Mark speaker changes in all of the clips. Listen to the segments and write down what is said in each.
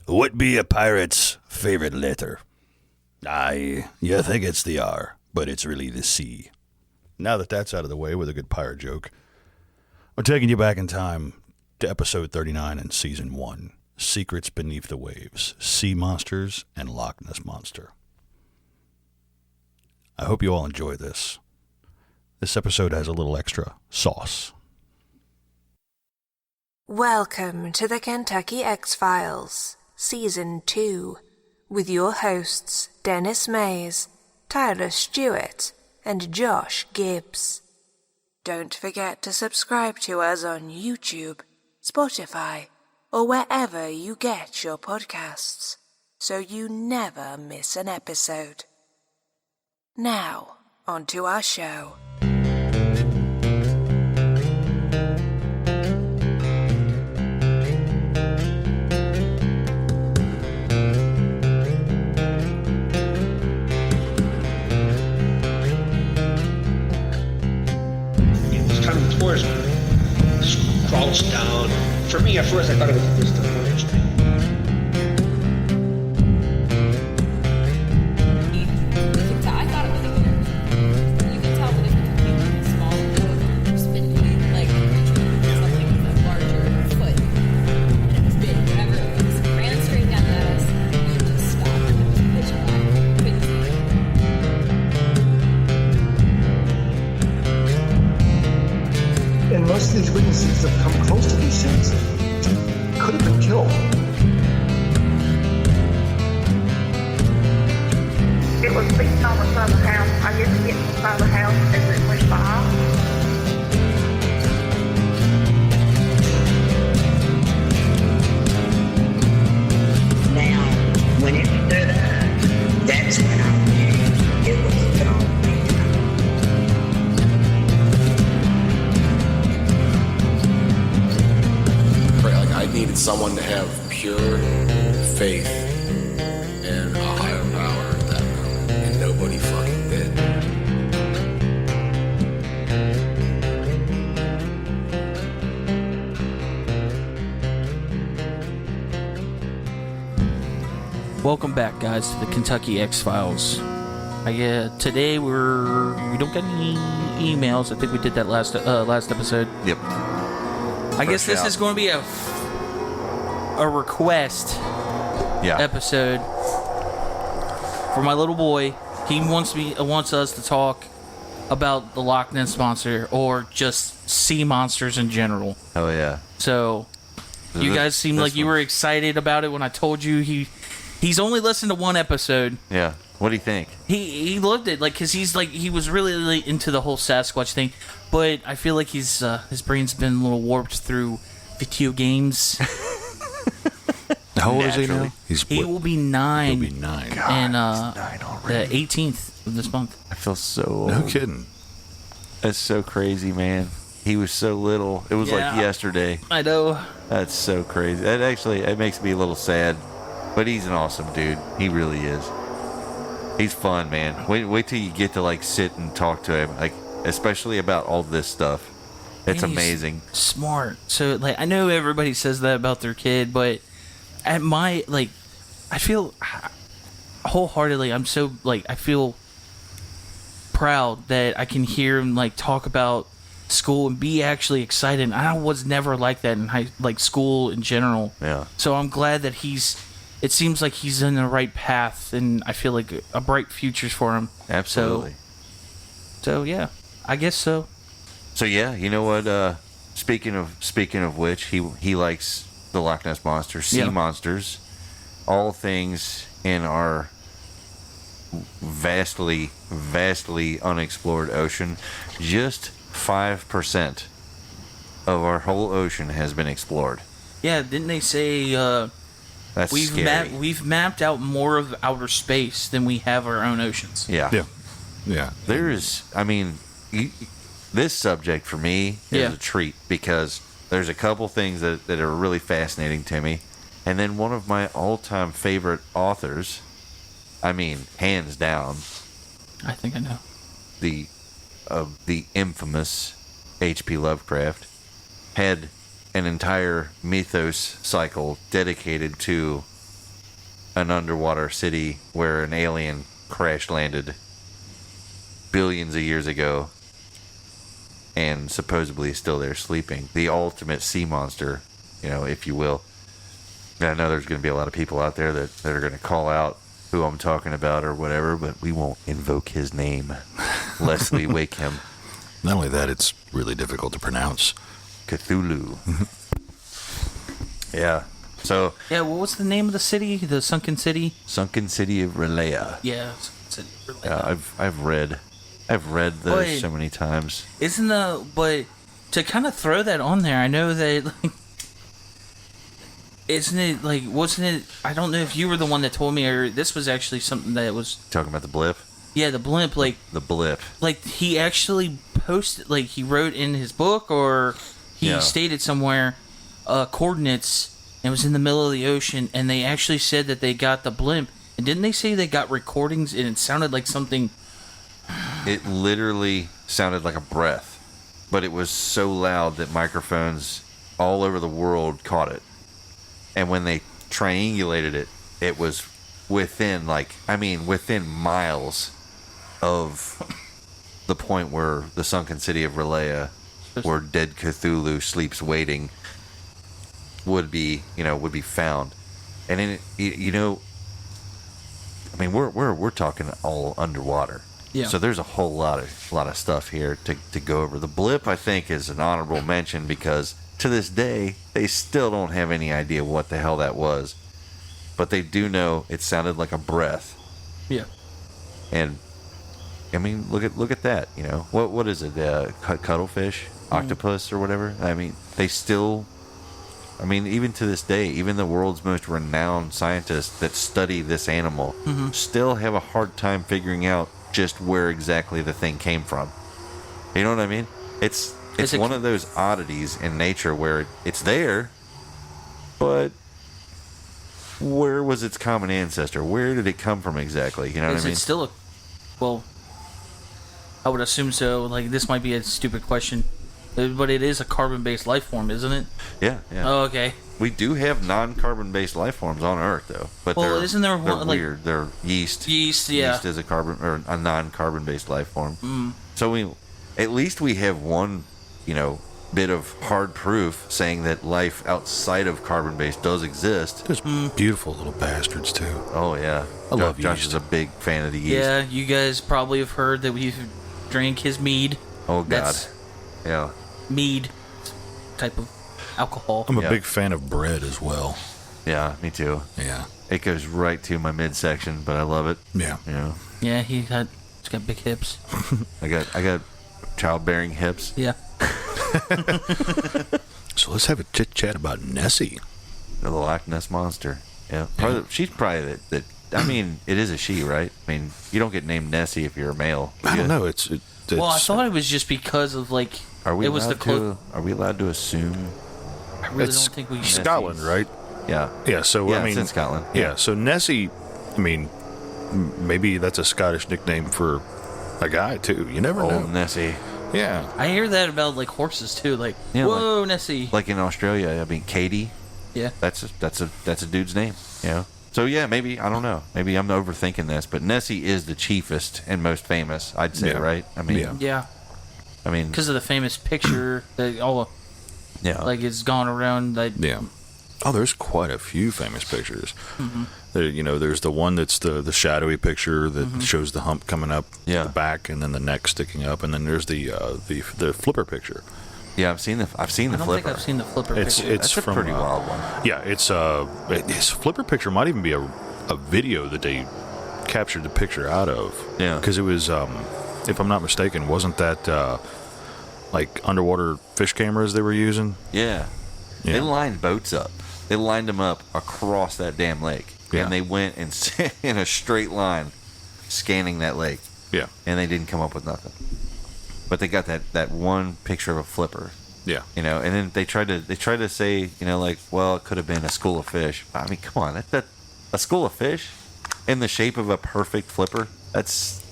Speaker 1: What be a pirate's favorite letter? Aye, you think it's the R, but it's really the C. Now that that's out of the way with a good pirate joke, we're taking you back in time to episode 39 in season 1, Secrets Beneath the Waves, Sea Monsters and Loch Ness Monster. I hope you all enjoy this. This episode has a little extra sauce.
Speaker 2: Welcome to the Kentucky X-Files, Season 2, with your hosts Dennis Mays, Tyler Stewart, and Josh Gibbs. Don't forget to subscribe to us on YouTube, Spotify, or wherever you get your podcasts, so you never miss an episode. Now, on to our show.
Speaker 3: Crouched down. For me, at first, I thought it was the furniture.
Speaker 4: I thought it was a character. You can tell the difference between like a small little spindly like creature and something with a larger foot. And it was big. Whenever it was ran straight down at us, you just stopped. It was pitch black. Couldn't see it.
Speaker 5: And most of these witnesses that come close to these scenes could have been killed.
Speaker 6: It was beating on the side of the house. I guess it hit the side of the house as it went by.
Speaker 7: Now, when it stood up, that's when I knew it was gone.
Speaker 8: I needed someone to have pure faith in a higher power at that moment, and nobody fucking did.
Speaker 9: Welcome back, guys, to the Kentucky X-Files. Today we don't get any emails. I think we did that last episode.
Speaker 10: Yep.
Speaker 9: I guess this is going to be a request episode for my little boy. He wants us to talk about the Loch Ness Monster or just sea monsters in general.
Speaker 10: Oh yeah.
Speaker 9: So you guys seemed like you were excited about it when I told you he's only listened to one episode.
Speaker 10: Yeah. What do you think?
Speaker 9: He loved it, because he was really into the whole Sasquatch thing, but I feel like his brain's been a little warped through video games.
Speaker 1: How old is he now?
Speaker 9: He will be 9.
Speaker 1: He'll be 9.
Speaker 10: God,
Speaker 9: and
Speaker 10: 9 already.
Speaker 9: the 18th of this month.
Speaker 10: I feel so old.
Speaker 1: No kidding.
Speaker 10: That's so crazy, man. He was so little. It was like yesterday.
Speaker 9: I know.
Speaker 10: That's so crazy. It makes me a little sad, but he's an awesome dude. He really is. He's fun, man. Wait till you get to sit and talk to him, especially about all this stuff. It's amazing.
Speaker 9: Smart. So I know everybody says that about their kid, but at my I feel wholeheartedly. I'm so I feel proud that I can hear him talk about school and be actually excited. I was never like that in school in general.
Speaker 10: Yeah.
Speaker 9: So I'm glad that it seems like he's in the right path, and I feel like a bright future's for him.
Speaker 10: Absolutely.
Speaker 9: So yeah, I guess so.
Speaker 10: So yeah, you know what? Speaking of which, he likes the Loch Ness Monster, sea monsters, all things in our vastly unexplored ocean. Just 5% of our whole ocean has been explored.
Speaker 9: Yeah, didn't they say
Speaker 10: That's scary.
Speaker 9: We've mapped out more of outer space than we have our own oceans.
Speaker 10: Yeah.
Speaker 1: There's,
Speaker 10: this subject for me is a treat because there's a couple things that are really fascinating to me. And then one of my all-time favorite authors, hands down,
Speaker 9: I think I know,
Speaker 10: the infamous H.P. Lovecraft, had an entire mythos cycle dedicated to an underwater city where an alien crash landed billions of years ago and supposedly is still there sleeping. The ultimate sea monster, if you will. And I know there's going to be a lot of people out there that are going to call out who I'm talking about or whatever, but we won't invoke his name lest we wake him.
Speaker 1: Not only that, it's really difficult to pronounce.
Speaker 10: Cthulhu. Yeah. So.
Speaker 9: Yeah, what was the name of the city? The sunken city?
Speaker 10: Sunken City of Relaya.
Speaker 9: Yeah, sunken city of Relaya.
Speaker 10: Yeah, I've read those so many times.
Speaker 9: But to kind of throw that on there, I know that, wasn't it, I don't know if you were the one that told me, or this was actually something that was...
Speaker 10: Talking about the blip?
Speaker 9: Yeah, the blimp,
Speaker 10: The blip.
Speaker 9: He actually posted, he wrote in his book, or he stated somewhere, coordinates, and it was in the middle of the ocean, and they actually said that they got the blimp, and didn't they say they got recordings, and it sounded like something...
Speaker 10: It literally sounded like a breath, but it was so loud that microphones all over the world caught it. And when they triangulated it, it was within miles of the point where the sunken city of Relaya, where dead Cthulhu sleeps waiting, would be found. And in we're talking all underwater.
Speaker 9: Yeah.
Speaker 10: So there's a whole lot of stuff here to go over. The blip, I think, is an honorable mention because to this day they still don't have any idea what the hell that was, but they do know it sounded like a breath.
Speaker 9: Yeah.
Speaker 10: And I mean, look at that. What is it? Cuttlefish, octopus, or whatever. I mean, they still. I mean, even to this day, even the world's most renowned scientists that study this animal still have a hard time figuring out just where exactly the thing came from. You know what I mean? It's one of those oddities in nature where it's there, but where was its common ancestor? Where did it come from exactly? You know what I mean?
Speaker 9: Is it still I would assume so. This might be a stupid question, but it is a carbon-based life form, isn't it?
Speaker 10: Yeah.
Speaker 9: Oh, okay.
Speaker 10: We do have non-carbon-based life forms on Earth, though. But
Speaker 9: isn't there one,
Speaker 10: they're weird. They're yeast.
Speaker 9: Yeast, yeah.
Speaker 10: Yeast is a non-carbon-based life form. So at least we have one, bit of hard proof saying that life outside of carbon-based does exist.
Speaker 1: There's beautiful little bastards too.
Speaker 10: Oh yeah,
Speaker 1: I love
Speaker 10: Josh
Speaker 1: yeast.
Speaker 10: is a big fan of the yeast.
Speaker 9: Yeah, you guys probably have heard that we've drank his mead.
Speaker 10: Oh God.
Speaker 9: That's
Speaker 10: Yeah.
Speaker 9: mead type of alcohol.
Speaker 1: I'm a big fan of bread as well.
Speaker 10: Yeah, me too.
Speaker 1: Yeah.
Speaker 10: It goes right to my midsection, but I love it.
Speaker 1: Yeah.
Speaker 9: Yeah, he's got big hips.
Speaker 10: I got childbearing hips.
Speaker 9: Yeah.
Speaker 1: So let's have a chit chat about Nessie.
Speaker 10: The Loch Ness monster. Yeah. She's probably the I mean, it is a she, right? I mean, you don't get named Nessie if you're a male.
Speaker 1: I don't know. It's
Speaker 9: Well, I thought it was just because of
Speaker 10: Are we
Speaker 9: it was
Speaker 10: allowed are we allowed to assume?
Speaker 9: I really
Speaker 1: it's
Speaker 9: don't think we
Speaker 1: Scotland, right?
Speaker 10: Yeah.
Speaker 1: Yeah. So
Speaker 10: Yeah,
Speaker 1: I mean,
Speaker 10: it's in Scotland.
Speaker 1: Yeah. So Nessie, I mean, maybe that's a Scottish nickname for a guy too. You never know.
Speaker 10: Nessie.
Speaker 1: Yeah.
Speaker 9: I hear that about horses too. Whoa, Nessie.
Speaker 10: Like in Australia, I mean, Katie.
Speaker 9: Yeah.
Speaker 10: That's a dude's name. So yeah, maybe I don't know. Maybe I'm overthinking this, but Nessie is the chiefest and most famous. I'd say, right? I mean,
Speaker 9: yeah.
Speaker 10: I mean,
Speaker 9: because of the famous picture that it's gone around.
Speaker 1: Yeah. Oh, there's quite a few famous pictures.
Speaker 9: Mm-hmm.
Speaker 1: There's the one that's the shadowy picture that shows the hump coming up the back and then the neck sticking up, and then there's the flipper picture.
Speaker 10: Yeah, I've seen the flipper.
Speaker 9: I don't think I've seen the flipper picture.
Speaker 1: It's
Speaker 10: That's a
Speaker 1: from,
Speaker 10: pretty wild one.
Speaker 1: Yeah, his flipper picture might even be a video that they captured the picture out of.
Speaker 10: Yeah,
Speaker 1: because it was, if I'm not mistaken, wasn't that underwater fish cameras they were using?
Speaker 10: Yeah. They lined boats up. They lined them up across that damn lake, and they went in a straight line, scanning that lake.
Speaker 1: Yeah,
Speaker 10: and they didn't come up with nothing. But they got that one picture of a flipper.
Speaker 1: Yeah.
Speaker 10: And then they tried to say, well, it could have been a school of fish. I mean, come on, that a school of fish in the shape of a perfect flipper. That's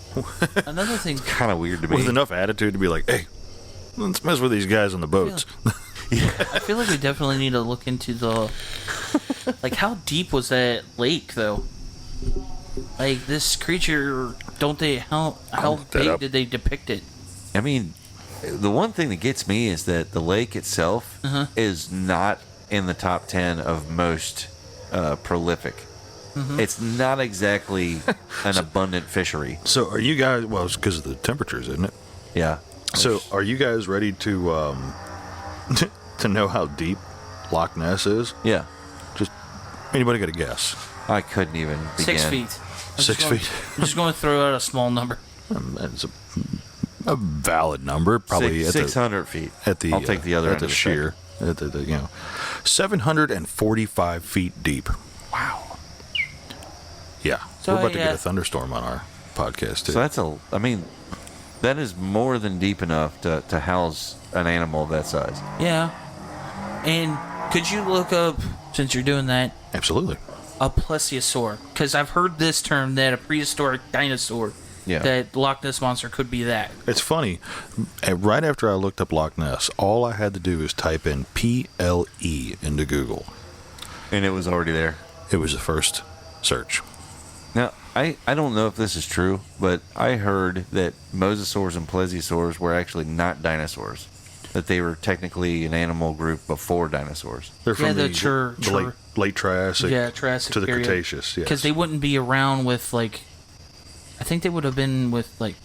Speaker 9: another thing.
Speaker 10: Kind of weird to me.
Speaker 1: With enough attitude to be like, hey, let's mess with these guys on the boats.
Speaker 9: I feel like we definitely need to look into the how deep was that lake though? Like, this creature, don't they, how
Speaker 1: look that
Speaker 9: big
Speaker 1: up.
Speaker 9: did they depict it?
Speaker 10: I mean, the one thing that gets me is that the lake itself is not in the top 10 of most prolific. It's not exactly an abundant fishery.
Speaker 1: So are you guys? Well, it's because of the temperatures, isn't it?
Speaker 10: Yeah.
Speaker 1: So are you guys ready to to know how deep Loch Ness is?
Speaker 10: Yeah.
Speaker 1: Just anybody got a guess?
Speaker 10: I couldn't even begin.
Speaker 9: 6 feet.
Speaker 1: 6 feet.
Speaker 9: I'm just going to throw out a small number.
Speaker 1: It's a valid number, probably
Speaker 10: 600 feet.
Speaker 1: At the
Speaker 10: I'll take the other
Speaker 1: at
Speaker 10: end
Speaker 1: the
Speaker 10: of the
Speaker 1: sheer. At the 745 feet deep.
Speaker 9: Wow.
Speaker 1: Yeah,
Speaker 9: So,
Speaker 1: we're about to
Speaker 9: yeah.
Speaker 1: get a thunderstorm on our podcast too.
Speaker 10: So that is more than deep enough to house an animal of that size.
Speaker 9: Yeah. And could you look up, since you're doing that,
Speaker 1: Absolutely.
Speaker 9: a plesiosaur? Because I've heard this term, that a prehistoric dinosaur,
Speaker 10: Yeah.
Speaker 9: that Loch Ness Monster could be that.
Speaker 1: It's funny. Right after I looked up Loch Ness, all I had to do was type in PLE into Google.
Speaker 10: And it was already there.
Speaker 1: It was the first search.
Speaker 10: Now, I don't know if this is true, but I heard that mosasaurs and plesiosaurs were actually not dinosaurs. That they were technically an animal group before dinosaurs.
Speaker 1: They're from
Speaker 9: the
Speaker 1: late Triassic,
Speaker 9: Triassic
Speaker 1: to the
Speaker 9: period.
Speaker 1: Cretaceous. Yes.
Speaker 9: Because they wouldn't be around with, like, I think they would have been with, like,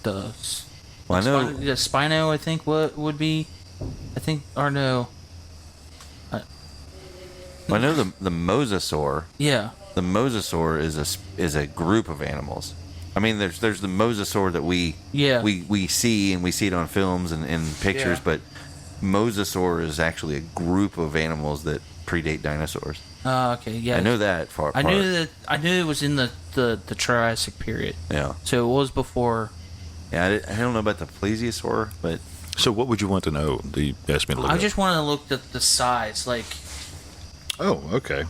Speaker 9: the
Speaker 10: Well, I know.
Speaker 9: the Spino, I think, what would be, I think, or no.
Speaker 10: I know the mosasaur.
Speaker 9: Yeah.
Speaker 10: The mosasaur is a group of animals. I mean, there's the mosasaur that we see, and we see it on films and pictures,
Speaker 9: Yeah.
Speaker 10: but mosasaur is actually a group of animals that predate dinosaurs.
Speaker 9: Okay, yeah.
Speaker 10: I know that far apart.
Speaker 9: I knew it was in the Triassic period.
Speaker 10: Yeah.
Speaker 9: So it was before.
Speaker 10: Yeah, I don't know about the plesiosaur, but
Speaker 1: So what would you want to know? You asked me to look
Speaker 9: I
Speaker 1: up.
Speaker 9: just want to look at the size, like.
Speaker 1: Oh, okay.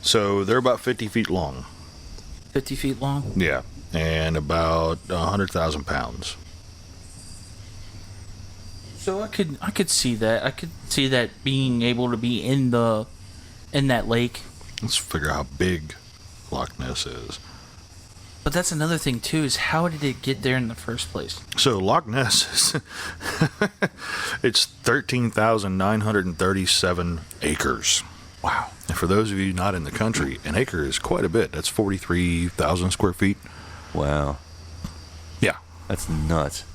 Speaker 1: So they're about 50 feet long.
Speaker 9: 50 feet long.
Speaker 1: Yeah. And about 100,000 pounds.
Speaker 9: So I could see that. I could see that being able to be in that lake.
Speaker 1: Let's figure out how big Loch Ness is.
Speaker 9: But that's another thing too, is how did it get there in the first place?
Speaker 1: So Loch Ness is it's 13,937 acres.
Speaker 9: Wow.
Speaker 1: And for those of you not in the country, an acre is quite a bit. That's 43,000 square feet.
Speaker 10: wow,
Speaker 1: Yeah.
Speaker 10: that's nuts.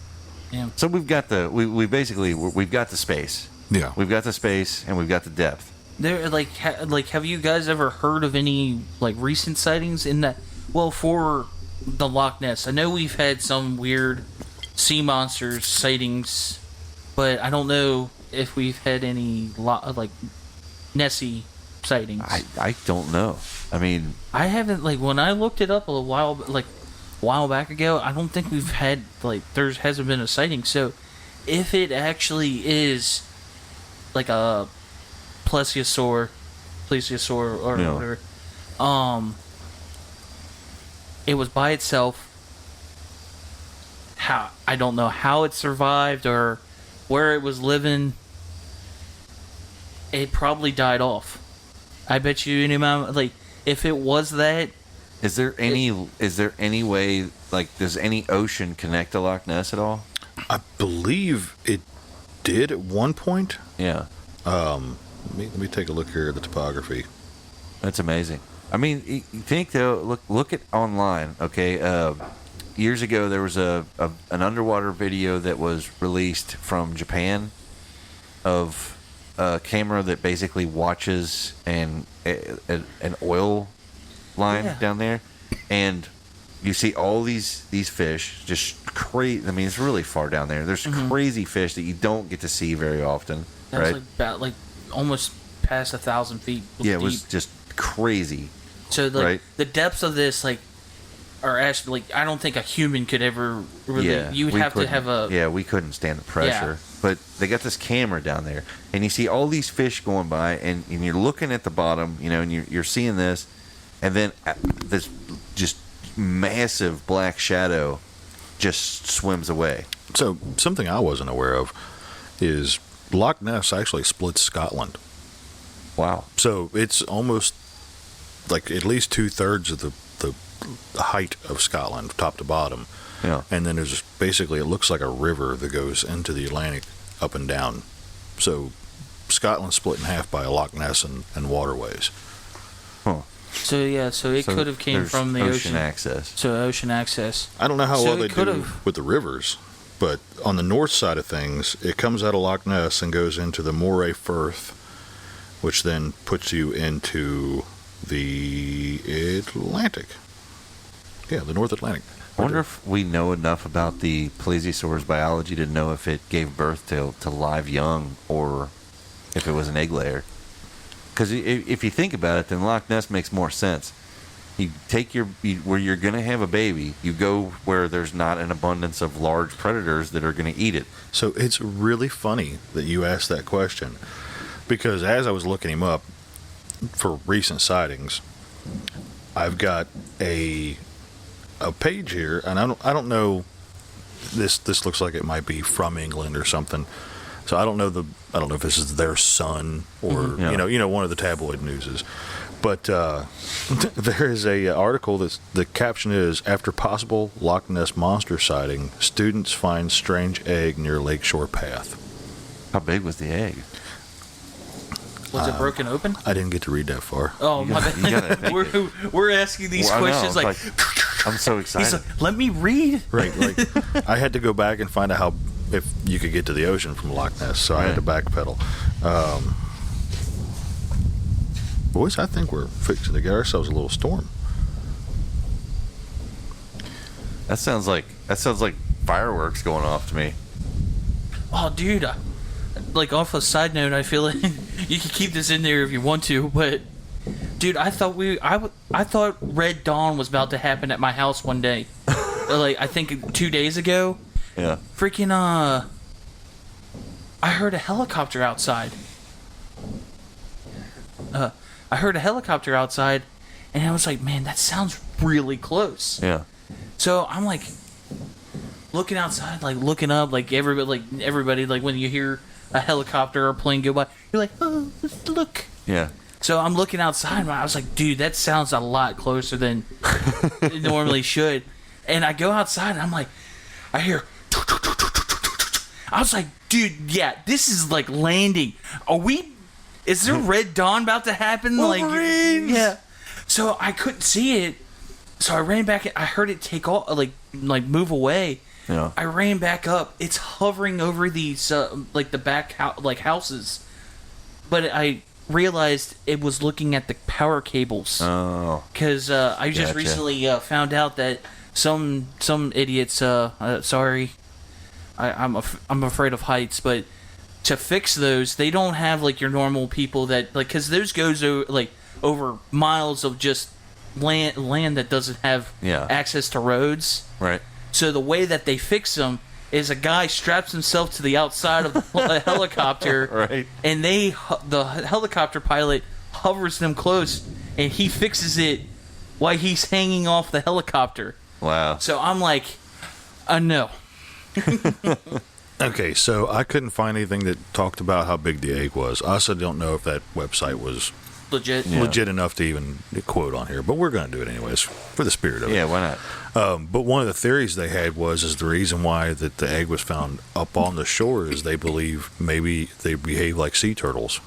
Speaker 9: Yeah.
Speaker 10: So we've got we've got the space.
Speaker 1: Yeah.
Speaker 10: We've got the space and we've got the depth.
Speaker 9: There, like, have you guys ever heard of any like recent sightings in that? Well, for the Loch Ness, I know we've had some weird sea monsters sightings, but I don't know if we've had any like Nessie sightings.
Speaker 10: I don't know. I mean,
Speaker 9: I haven't, like, when I looked it up a while back ago, I don't think we've had, like, there hasn't been a sighting. So if it actually is like a plesiosaur or
Speaker 10: Yeah.
Speaker 9: whatever, it was by itself. How, I don't know how it survived or where it was living. It probably died off. I bet you any amount, like, if it was that.
Speaker 10: is there any way, like, does any ocean connect to Loch Ness at all?
Speaker 1: I believe it did at one point.
Speaker 10: Yeah.
Speaker 1: Let me take a look here at the topography.
Speaker 10: That's amazing. I mean, you think though, look at online, okay? Years ago, there was an underwater video that was released from Japan of a camera that basically watches an oil line down there, and you see all these fish, just crazy. I mean, it's really far down there. There's crazy fish that you don't get to see very often,
Speaker 9: That's
Speaker 10: right?
Speaker 9: like about like almost past 1,000 feet.
Speaker 10: Yeah, it
Speaker 9: deep.
Speaker 10: was just crazy.
Speaker 9: So like
Speaker 10: right.
Speaker 9: the depths of this, like, are actually, like, I don't think a human could ever really.
Speaker 10: Yeah,
Speaker 9: you would
Speaker 10: we
Speaker 9: have to
Speaker 10: couldn't-
Speaker 9: have a.
Speaker 10: Yeah, we couldn't stand the pressure. But they got this camera down there, and you see all these fish going by, and you're looking at the bottom, you know, and you're seeing this, and then this just massive black shadow just swims away.
Speaker 1: So something I wasn't aware of is Loch Ness actually splits Scotland.
Speaker 10: Wow.
Speaker 1: So it's almost like at least 2/3 of the height of Scotland, top to bottom.
Speaker 10: Yeah.
Speaker 1: And then there's basically, it looks like a river that goes into the Atlantic up and down. So Scotland's split in half by Loch Ness and waterways.
Speaker 10: Huh.
Speaker 9: So it could have came
Speaker 10: there's
Speaker 9: from the ocean
Speaker 10: access.
Speaker 9: So ocean access.
Speaker 1: I don't know how
Speaker 9: So
Speaker 1: well
Speaker 9: it
Speaker 1: they
Speaker 9: could
Speaker 1: do
Speaker 9: have-
Speaker 1: with the rivers, but on the north side of things, it comes out of Loch Ness and goes into the Moray Firth, which then puts you into the Atlantic. Yeah, the North Atlantic.
Speaker 10: I wonder if we know enough about the plesiosaur's biology to know if it gave birth to live young or if it was an egg layer. Because if you think about it, then Loch Ness makes more sense. You take where you're going to have a baby, you go where there's not an abundance of large predators that are going to eat it.
Speaker 1: So it's really funny that you asked that question, because as I was looking him up for recent sightings, I've got a page here, and I don't know. This looks like it might be from England or something. So I don't know if this is their Sun or
Speaker 10: Yeah.
Speaker 1: one of the tabloid newses. But there is a article that's the caption is, after possible Loch Ness monster sighting, students find strange egg near Lakeshore Path.
Speaker 10: How big was the egg?
Speaker 9: Was it broken open?
Speaker 1: I didn't get to read that far.
Speaker 9: Oh, my bad. We're asking these questions
Speaker 10: I know,
Speaker 9: like
Speaker 10: I'm so excited.
Speaker 9: he's like, let me read.
Speaker 1: Right, like I had to go back and find out if you could get to the ocean from Loch Ness, so I had to backpedal. Boys, I think we're fixing to get ourselves a little storm.
Speaker 10: That sounds like fireworks going off to me.
Speaker 9: Oh, dude. Like, off a side note, I feel like you can keep this in there if you want to, but dude, I thought Red Dawn was about to happen at my house one day. Like, I think 2 days ago.
Speaker 10: Yeah.
Speaker 9: Freaking, I heard a helicopter outside. I heard a helicopter outside, and I was like, man, that sounds really close.
Speaker 10: Yeah.
Speaker 9: So I'm like looking outside, like looking up, like everybody, like when you hear a helicopter or a plane go by, you're like, oh, look.
Speaker 10: Yeah.
Speaker 9: So I'm looking outside, and I was like, dude, that sounds a lot closer than it normally should. And I go outside, and I'm like, I hear. I was like, dude, yeah, this is like landing. Is there Red Dawn about to happen?
Speaker 10: Wolverines!
Speaker 9: Like, yeah. So I couldn't see it. So I ran back. I heard it take off, like move away.
Speaker 10: Yeah.
Speaker 9: I ran back up. It's hovering over these, like the back houses. But I realized it was looking at the power cables.
Speaker 10: Oh.
Speaker 9: Because I just recently found out that some idiots. Sorry, I'm afraid of heights, but to fix those, they don't have like your normal people that like, because those goes over miles of just land that doesn't have access to roads.
Speaker 10: Right.
Speaker 9: So the way that they fix them is a guy straps himself to the outside of a helicopter,
Speaker 10: right?
Speaker 9: And the helicopter pilot hovers them close, and he fixes it while he's hanging off the helicopter.
Speaker 10: Wow.
Speaker 9: So I'm like, no.
Speaker 1: Okay, so I couldn't find anything that talked about how big the egg was. I also don't know if that website was
Speaker 9: legit
Speaker 1: enough to even quote on here, but we're going to do it anyways for the spirit of it.
Speaker 10: Yeah, why
Speaker 1: not? But one of the theories they had is the reason why that the egg was found up on the shore is they believe maybe they behave like sea turtles.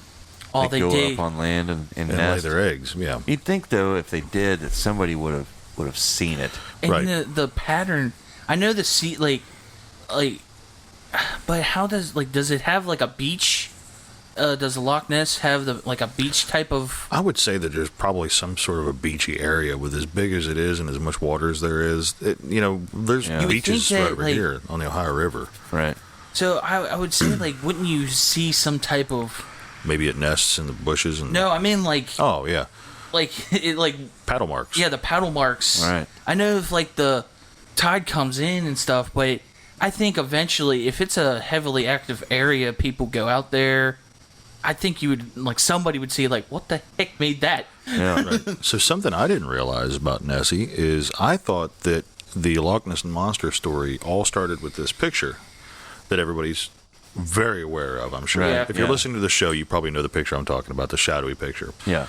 Speaker 9: Oh, they
Speaker 10: go
Speaker 9: did.
Speaker 10: up on land and
Speaker 1: lay
Speaker 10: nest
Speaker 1: their eggs. Yeah.
Speaker 10: You'd think though, if they did, that somebody would have seen it.
Speaker 9: And
Speaker 1: right.
Speaker 9: the pattern, I know the sea like, but how does it have like a beach? Does the Loch Ness have a beach type of?
Speaker 1: I would say that there's probably some sort of a beachy area with as big as it is and as much water as there is. There's beaches right over here on the Ohio River.
Speaker 10: Right.
Speaker 9: So I would say wouldn't you see some type of?
Speaker 1: Maybe it nests in the bushes and.
Speaker 9: No, I mean
Speaker 1: Oh yeah.
Speaker 9: Paddle
Speaker 1: marks.
Speaker 9: Yeah, the paddle marks.
Speaker 10: Right.
Speaker 9: I know if the tide comes in and stuff, but I think eventually, if it's a heavily active area, people go out there. I think you would somebody would see what the heck made that?
Speaker 10: Yeah.
Speaker 1: Right. So something I didn't realize about Nessie is I thought that the Loch Ness Monster story all started with this picture that everybody's very aware of, I'm sure.
Speaker 9: Right.
Speaker 1: If you're
Speaker 10: Yeah.
Speaker 1: listening to the show, you probably know the picture I'm talking about, the shadowy picture.
Speaker 10: Yeah.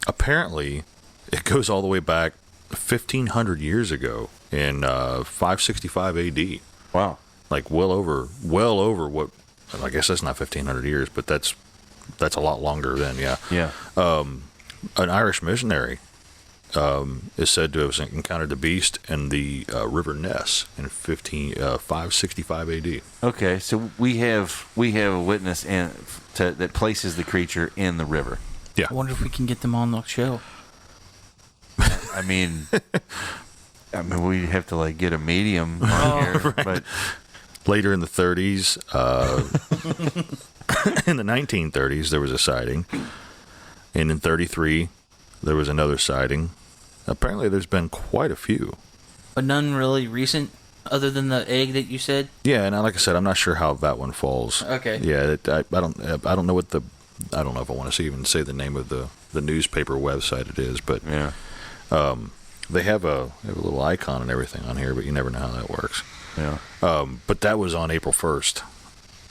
Speaker 1: Apparently, it goes all the way back 1,500 years ago in 565 AD.
Speaker 10: Wow.
Speaker 1: Like well over what, I guess that's not 1,500 years, but that's a lot longer than, yeah.
Speaker 10: Yeah.
Speaker 1: An Irish missionary is said to have encountered the beast in the River Ness in 565 AD.
Speaker 10: Okay, so we have a witness that places the creature in the river.
Speaker 1: Yeah.
Speaker 9: I wonder if we can get them on the show.
Speaker 10: I mean, we have to like get a medium on here,
Speaker 1: right.
Speaker 10: but
Speaker 1: Later in the 30s, in the 1930s, there was a sighting. And in 33, there was another sighting. Apparently, there's been quite a few.
Speaker 9: But none really recent, other than the egg that you said.
Speaker 1: Yeah, and like I said, I'm not sure how that one falls.
Speaker 9: Okay.
Speaker 1: Yeah, I don't know what I don't know if I want to even say the name of the newspaper website it is, but
Speaker 10: yeah.
Speaker 1: they have a little icon and everything on here, but you never know how that works.
Speaker 10: Yeah.
Speaker 1: But that was on April 1st,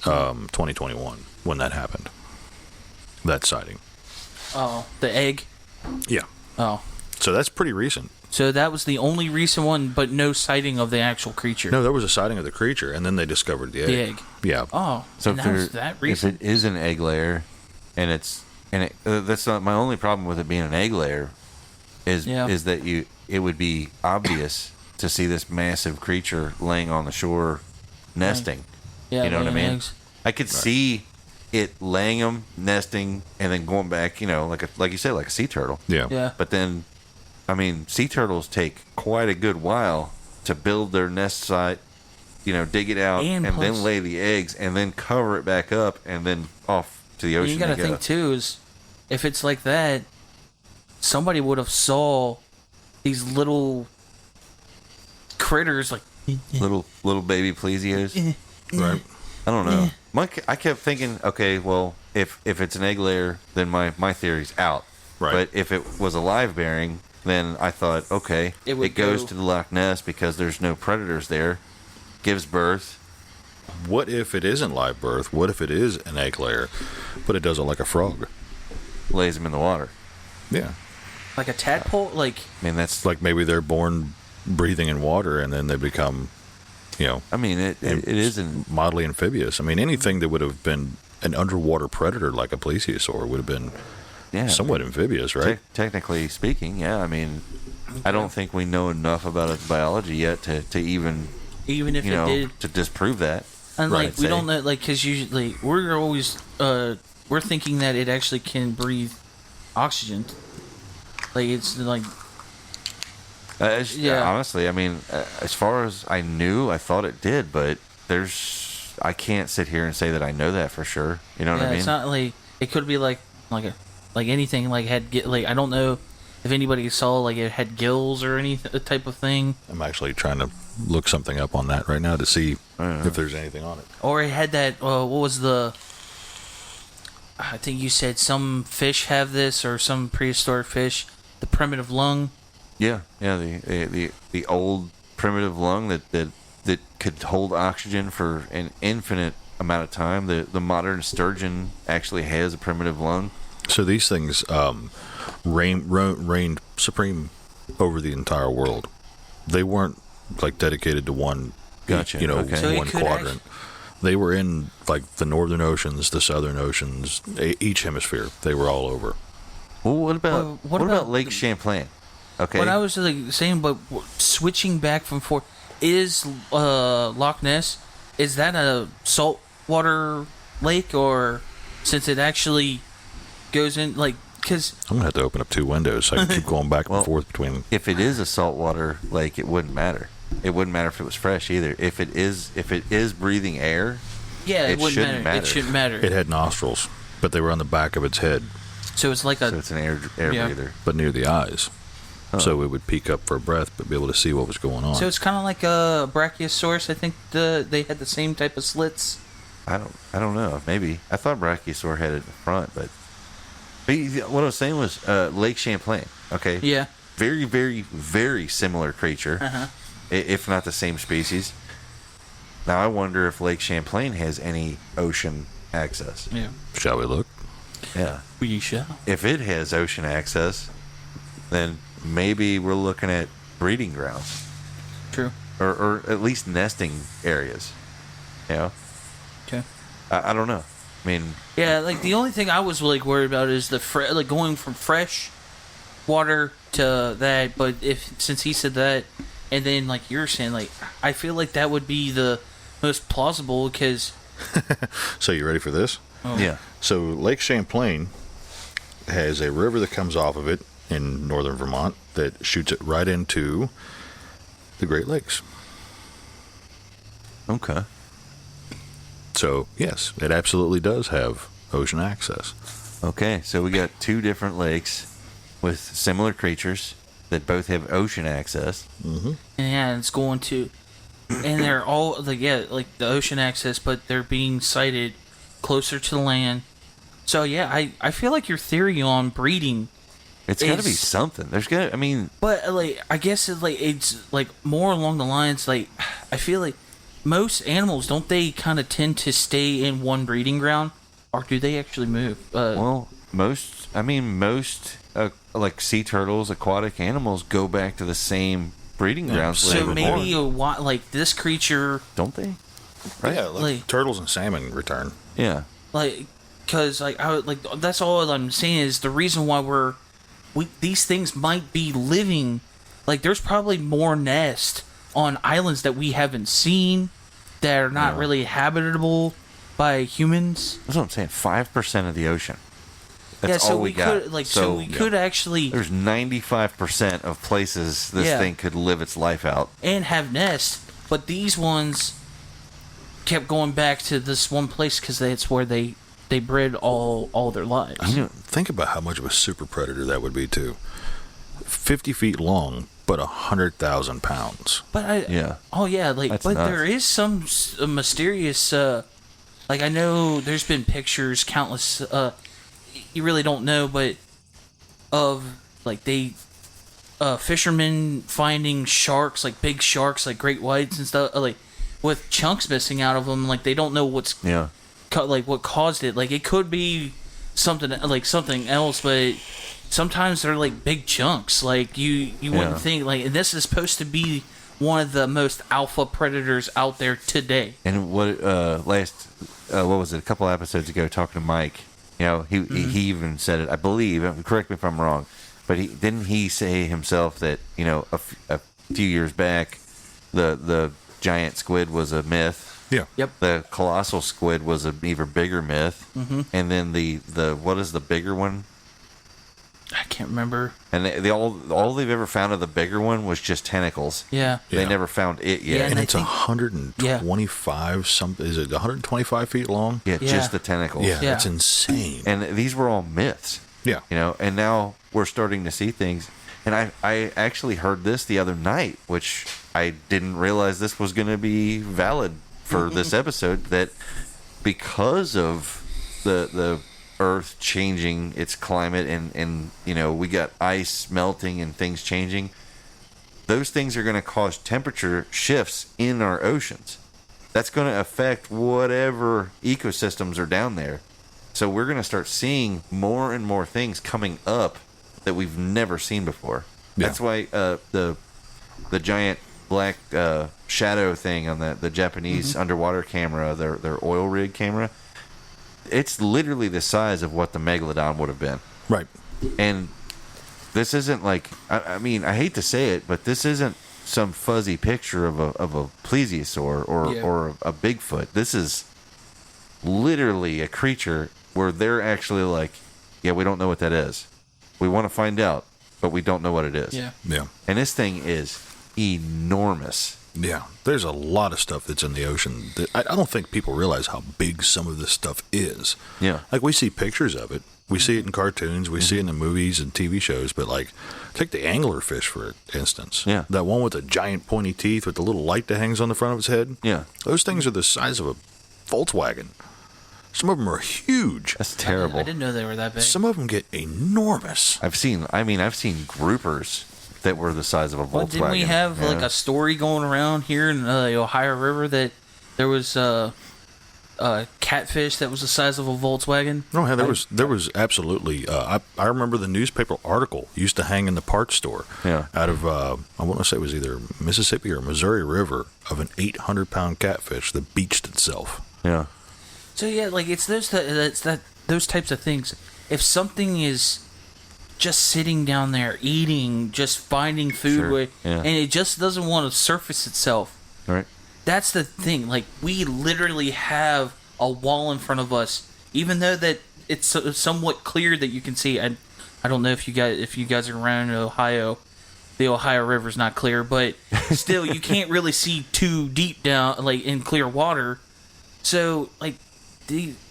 Speaker 1: 2021, when that happened. That sighting.
Speaker 9: Oh, the egg.
Speaker 1: Yeah.
Speaker 9: Oh,
Speaker 1: So that's pretty recent.
Speaker 9: so that was the only recent one, but no sighting of the actual creature.
Speaker 1: No, there was a sighting of the creature, and then they discovered the egg.
Speaker 9: The egg.
Speaker 1: Yeah.
Speaker 9: Oh,
Speaker 10: So
Speaker 9: and
Speaker 10: if,
Speaker 9: that was that
Speaker 10: if
Speaker 9: recent.
Speaker 10: it is an egg layer, that's not my only problem with it being an egg layer, is that it would be obvious to see this massive creature laying on the shore, nesting.
Speaker 9: Yeah,
Speaker 10: you know what I
Speaker 9: laying
Speaker 10: mean?
Speaker 9: eggs.
Speaker 10: I could see it laying them, nesting, and then going back. Like you said, like a sea turtle.
Speaker 1: Yeah.
Speaker 9: Yeah.
Speaker 10: But then, I mean, sea turtles take quite a good while to build their nest site, dig it out,
Speaker 9: And
Speaker 10: and then
Speaker 9: plus-
Speaker 10: lay the eggs, and then cover it back up, and then off to the ocean.
Speaker 9: You got to
Speaker 10: they go.
Speaker 9: think too is if it's like that, somebody would have saw these little critters like
Speaker 10: little baby plesios.
Speaker 1: Right.
Speaker 10: I don't know. I kept thinking, okay, well, if it's an egg layer, then my theory's out.
Speaker 1: Right.
Speaker 10: But if it was a live bearing, then I thought, okay,
Speaker 9: It would
Speaker 10: it goes
Speaker 9: go-
Speaker 10: to the Loch Ness because there's no predators there, gives birth.
Speaker 1: What if it isn't live birth? What if it is an egg layer, but it does it like a frog?
Speaker 10: Lays them in the water.
Speaker 1: Yeah.
Speaker 9: like a tadpole, like
Speaker 10: I mean, that's
Speaker 1: Like maybe they're born breathing in water, and then they become,
Speaker 10: I mean, it isn't.
Speaker 1: mildly amphibious. I mean, anything that would have been an underwater predator like a plesiosaur would have been
Speaker 10: Yeah,
Speaker 1: somewhat amphibious, right?
Speaker 10: Technically speaking, yeah. I mean, I don't think we know enough about its biology yet to even
Speaker 9: if it did,
Speaker 10: to disprove that.
Speaker 9: and
Speaker 1: Right.
Speaker 9: like we don't know, like because usually we're always we're thinking that it actually can breathe oxygen. Like it's like Yeah.
Speaker 10: Honestly, I mean, as far as I knew, I thought it did, but I can't sit here and say that I know that for sure. You know what I mean?
Speaker 9: it's not like it could be like anything like like I don't know if anybody saw like it had gills or any type of thing,
Speaker 1: I'm actually trying to look something up on that right now to see if there's anything on it.
Speaker 9: or it had that. What was the? I think you said some fish have this or some prehistoric fish, the primitive lung.
Speaker 10: Yeah. The old primitive lung that could hold oxygen for an infinite amount of time. The modern sturgeon actually has a primitive lung.
Speaker 1: So these things reigned supreme over the entire world. They weren't like dedicated to one,
Speaker 10: Gotcha, okay.
Speaker 9: So it
Speaker 1: one
Speaker 9: could
Speaker 1: quadrant. They were in like the northern oceans, the southern oceans, each hemisphere. They were all over.
Speaker 10: Well, what about
Speaker 9: Well,
Speaker 10: what about Lake Champlain? Okay.
Speaker 9: What I was like saying, but switching back from is Loch Ness, is that a saltwater lake, or since it actually goes in like because
Speaker 1: I'm gonna have to open up two windows so I can keep going back and forth between.
Speaker 10: If it is a saltwater lake, it wouldn't matter. It wouldn't matter if it was fresh either. If it is breathing air,
Speaker 9: yeah, it wouldn't
Speaker 10: shouldn't
Speaker 9: matter. It shouldn't matter.
Speaker 1: It had nostrils, but they were on the back of its head,
Speaker 9: So it's like
Speaker 10: so it's an air
Speaker 9: Yeah.
Speaker 10: breather.
Speaker 1: but near the eyes. So it would peek up for a breath, but be able to see what was going on.
Speaker 9: So it's kind of like a Brachiosaurus. I think they had the same type of slits.
Speaker 10: I don't know. Maybe I thought Brachiosaur had it in the front, but what I was saying was Lake Champlain. Okay.
Speaker 9: Yeah.
Speaker 10: Very, very, very similar creature,
Speaker 9: Uh-huh.
Speaker 10: if not the same species. Now I wonder if Lake Champlain has any ocean access.
Speaker 9: Yeah.
Speaker 1: Shall we look?
Speaker 10: Yeah.
Speaker 9: We shall.
Speaker 10: If it has ocean access, then maybe we're looking at breeding grounds.
Speaker 9: True.
Speaker 10: Or at least nesting areas. You know?
Speaker 9: Okay.
Speaker 10: I don't know. I mean...
Speaker 9: Yeah, like, the only thing I was, like, worried about is the like, going from fresh water to that, but since he said that, and then, like, you're saying, like, I feel like that would be the most plausible, because...
Speaker 1: So you ready for this?
Speaker 9: Oh.
Speaker 10: Yeah.
Speaker 1: So Lake Champlain has a river that comes off of it in northern Vermont that shoots it right into the Great Lakes.
Speaker 10: Okay.
Speaker 1: So, yes, it absolutely does have ocean access.
Speaker 10: Okay, so we got 2 different lakes with similar creatures that both have ocean access.
Speaker 1: Mm-hmm.
Speaker 9: And yeah, it's going to... And they're all, like, yeah, like, the ocean access, but they're being sited closer to the land. So, yeah, I feel like your theory on breeding...
Speaker 10: It's got to be something. There's got to, I mean...
Speaker 9: But, like, I guess it's, like, more along the lines, like, I feel like most animals, don't they kind of tend to stay in one breeding ground? Or do they actually move?
Speaker 10: Well, most, like, sea turtles, aquatic animals go back to the same breeding grounds.
Speaker 9: So maybe like this creature,
Speaker 10: don't they? Right?
Speaker 1: Yeah, like turtles and salmon return.
Speaker 10: Yeah,
Speaker 9: like because like I would, like that's all I'm saying is the reason why these things might be living. Like there's probably more nests on islands that we haven't seen that are not really habitable by humans.
Speaker 10: That's what I'm saying. 5% of the ocean. That's
Speaker 9: yeah, so
Speaker 10: all we got.
Speaker 9: Could, like, so we could actually...
Speaker 10: There's 95% of places this thing could live its life out.
Speaker 9: And have nests, but these ones kept going back to this one place because that's where they bred all their lives.
Speaker 1: I mean, think about how much of a super predator that would be, too. 50 feet long, but 100,000 pounds.
Speaker 9: But oh yeah, like,
Speaker 10: that's
Speaker 9: but
Speaker 10: nuts.
Speaker 9: there is some mysterious, like I know there's been pictures, countless, you really don't know, but of like fishermen finding sharks, like big sharks, like great whites and stuff, like with chunks missing out of them. Like they don't know what caused it. Like it could be something else, but sometimes they're like big chunks. Like you wouldn't think like. And this is supposed to be one of the most alpha predators out there today.
Speaker 10: And what was it? A couple episodes ago, talking to Mike. You know, he even said it. I believe. Correct me if I'm wrong, but didn't he say himself that a few years back, the giant squid was a myth.
Speaker 1: Yeah.
Speaker 9: Yep.
Speaker 10: The colossal squid was an even bigger myth.
Speaker 9: Mm-hmm.
Speaker 10: And then the what is the bigger one?
Speaker 9: I can't remember.
Speaker 10: And all they've ever found of the bigger one was just tentacles.
Speaker 9: Yeah.
Speaker 10: They never found it yet.
Speaker 9: Yeah,
Speaker 1: and it's 125 something. Is it 125 feet long?
Speaker 10: Yeah, just the tentacles.
Speaker 1: Yeah, that's insane.
Speaker 10: And these were all myths.
Speaker 1: Yeah.
Speaker 10: And now we're starting to see things. And I actually heard this the other night, which I didn't realize this was going to be valid for this episode, that because of the Earth changing its climate and we got ice melting and things changing, those things are going to cause temperature shifts in our oceans. That's going to affect whatever ecosystems are down there. So we're going to start seeing more and more things coming up that we've never seen before.
Speaker 1: Yeah.
Speaker 10: That's why the giant black shadow thing on the Japanese underwater camera, their oil rig camera, it's literally the size of what the megalodon would have been.
Speaker 1: Right.
Speaker 10: And this isn't like, I mean, I hate to say it, but this isn't some fuzzy picture of a plesiosaur or a Bigfoot. This is literally a creature where they're actually like, yeah, we don't know what that is. We want to find out, but we don't know what it is.
Speaker 9: Yeah.
Speaker 1: Yeah.
Speaker 10: And this thing is enormous.
Speaker 1: Yeah, there's a lot of stuff that's in the ocean that I don't think people realize how big some of this stuff is.
Speaker 10: Yeah.
Speaker 1: Like we see pictures of it. We see it in cartoons. We see it in the movies and TV shows. But like, take the anglerfish for instance.
Speaker 10: Yeah.
Speaker 1: That one with the giant pointy teeth with the little light that hangs on the front of its head.
Speaker 10: Yeah.
Speaker 1: Those things are the size of a Volkswagen. Some of them are huge.
Speaker 10: That's terrible.
Speaker 9: I didn't know they were that big.
Speaker 1: Some of them get enormous.
Speaker 10: I've seen groupers that were the size of a Volkswagen.
Speaker 9: Well, didn't we have like a story going around here in the Ohio River that There was catfish that was the size of a Volkswagen.
Speaker 1: Oh, yeah, there was absolutely. I remember the newspaper article used to hang in the parts store.
Speaker 10: Yeah.
Speaker 1: Out of I want to say it was either Mississippi or Missouri River, of an 800-pound catfish that beached itself.
Speaker 10: Yeah.
Speaker 9: So yeah, like it's those those types of things. If something is just sitting down there eating, just finding food,
Speaker 10: Sure. Yeah.
Speaker 9: and it just doesn't want to surface itself.
Speaker 10: Right.
Speaker 9: That's the thing. Like, we literally have a wall in front of us, even though that it's somewhat clear that you can see. I don't know if you guys are around Ohio. The Ohio River's not clear, but still, you can't really see too deep down, like in clear water. So, like,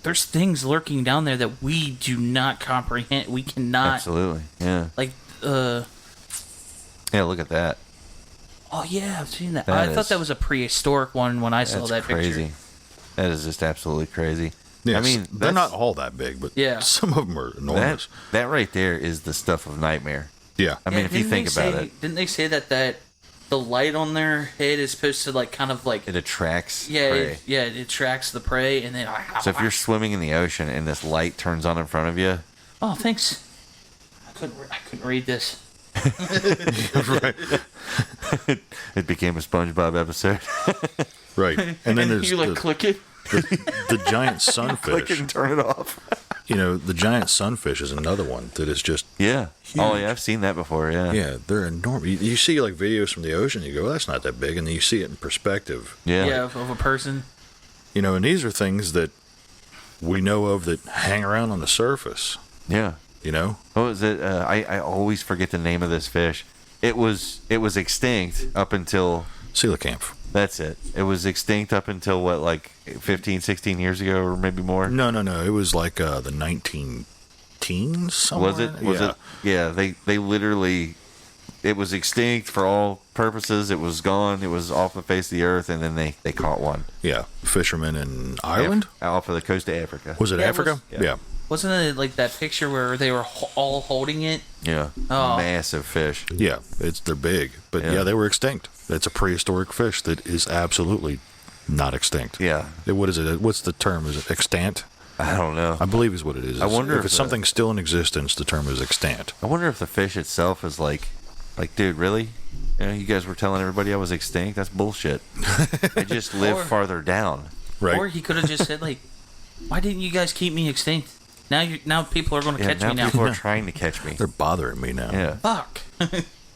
Speaker 9: there's things lurking down there that we do not comprehend. We cannot.
Speaker 10: Absolutely. Yeah.
Speaker 9: Like,
Speaker 10: Yeah. Look at that.
Speaker 9: oh yeah, I've seen that.
Speaker 10: That
Speaker 9: I thought
Speaker 10: is-
Speaker 9: that was a prehistoric one when I saw
Speaker 10: That's
Speaker 9: that
Speaker 10: crazy.
Speaker 9: picture.
Speaker 10: That is just absolutely crazy.
Speaker 1: Yes,
Speaker 10: I mean,
Speaker 1: they're
Speaker 10: that's-
Speaker 1: not all that big, but
Speaker 9: Yeah.
Speaker 1: some of them are enormous.
Speaker 10: That right there is the stuff of nightmare.
Speaker 1: Yeah.
Speaker 10: I mean, if you think about it,
Speaker 9: didn't they say that the light on their head is supposed to like kind of like
Speaker 10: it attracts
Speaker 9: yeah
Speaker 10: prey.
Speaker 9: it attracts the prey and then
Speaker 10: So if you're swimming in the ocean and this light turns on in front of you,
Speaker 9: oh thanks I couldn't read this.
Speaker 1: Right.
Speaker 10: it became a SpongeBob episode.
Speaker 1: Right. And then there's
Speaker 9: you like click it.
Speaker 1: the giant sunfish.
Speaker 10: Click it and turn it off.
Speaker 1: You know, the giant sunfish is another one that is just
Speaker 10: Yeah. Oh
Speaker 1: Huge.
Speaker 10: yeah, I've seen that before. Yeah.
Speaker 1: yeah, they're enormous. You see like videos from the ocean, you go, well, that's not that big, and then you see it in perspective.
Speaker 10: Yeah.
Speaker 9: Of a person.
Speaker 1: You know, and these are things that we know of that hang around on the surface.
Speaker 10: Yeah.
Speaker 1: You know,
Speaker 10: What was it? I always forget the name of this fish. It was extinct up until
Speaker 1: coelacanth.
Speaker 10: that's it. It was extinct up until what, like 15, 16 years ago, or maybe more.
Speaker 1: No. It was like the 19 teens. Somewhere.
Speaker 10: Was it? Was it? Yeah. They literally. It was extinct for all purposes. It was gone. It was off the face of the earth, and then they caught one.
Speaker 1: Yeah, fishermen in Ireland.
Speaker 10: Off of the coast of Africa.
Speaker 1: Was it
Speaker 9: Yeah, it
Speaker 1: Africa?
Speaker 9: was-
Speaker 1: Yeah.
Speaker 9: Wasn't it like that picture where they were all holding it?
Speaker 10: Yeah.
Speaker 9: Oh.
Speaker 10: Massive fish.
Speaker 1: Yeah, they're big, but
Speaker 10: Yeah.
Speaker 1: yeah, they were extinct. It's a prehistoric fish that is absolutely not extinct.
Speaker 10: Yeah.
Speaker 1: What is it? What's the term? Is it extant?
Speaker 10: I don't know.
Speaker 1: I believe is what it is.
Speaker 10: I wonder
Speaker 1: if
Speaker 10: if
Speaker 1: it's
Speaker 10: the-
Speaker 1: something still in existence. The term is extant.
Speaker 10: I wonder if the fish itself is like, dude, really? You know, you guys were telling everybody I was extinct. That's bullshit. I just live
Speaker 9: Or-
Speaker 10: farther down.
Speaker 1: Right.
Speaker 9: Or he could have just said like, "Why didn't you guys keep me extinct? Now people are going to
Speaker 10: Yeah,
Speaker 9: catch me now."
Speaker 10: people are trying to catch me.
Speaker 1: They're bothering me now.
Speaker 10: Yeah.
Speaker 9: Fuck.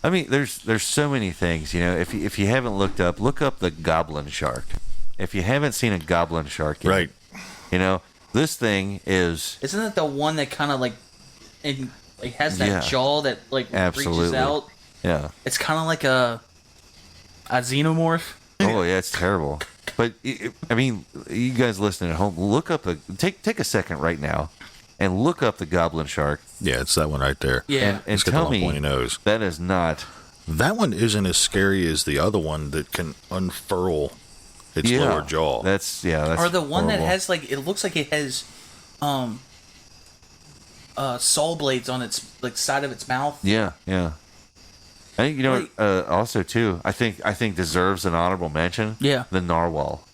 Speaker 10: I mean, there's so many things. You know, if you haven't look up the goblin shark. If you haven't seen a goblin shark yet,
Speaker 1: Right.
Speaker 10: You know, this thing is
Speaker 9: Isn't it the one that kind of like has that
Speaker 10: Yeah.
Speaker 9: jaw that like reaches
Speaker 10: Absolutely.
Speaker 9: out?
Speaker 10: yeah.
Speaker 9: It's kind of like a xenomorph.
Speaker 10: Oh yeah, it's terrible. But I mean, you guys listening at home, look up take a second right now, and look up the goblin shark.
Speaker 1: Yeah, it's that one right there.
Speaker 9: Yeah.
Speaker 10: And
Speaker 1: It's got the
Speaker 10: tell
Speaker 1: long
Speaker 10: me
Speaker 1: pointy nose.
Speaker 10: that is not.
Speaker 1: That one isn't as scary as the other one that can unfurl its lower jaw.
Speaker 10: That's
Speaker 9: Or the one that
Speaker 10: horrible.
Speaker 9: has like it looks like it has saw blades on its like side of its mouth.
Speaker 10: Yeah. I think you know. Also, too, I think deserves an honorable mention.
Speaker 9: Yeah.
Speaker 10: The narwhal.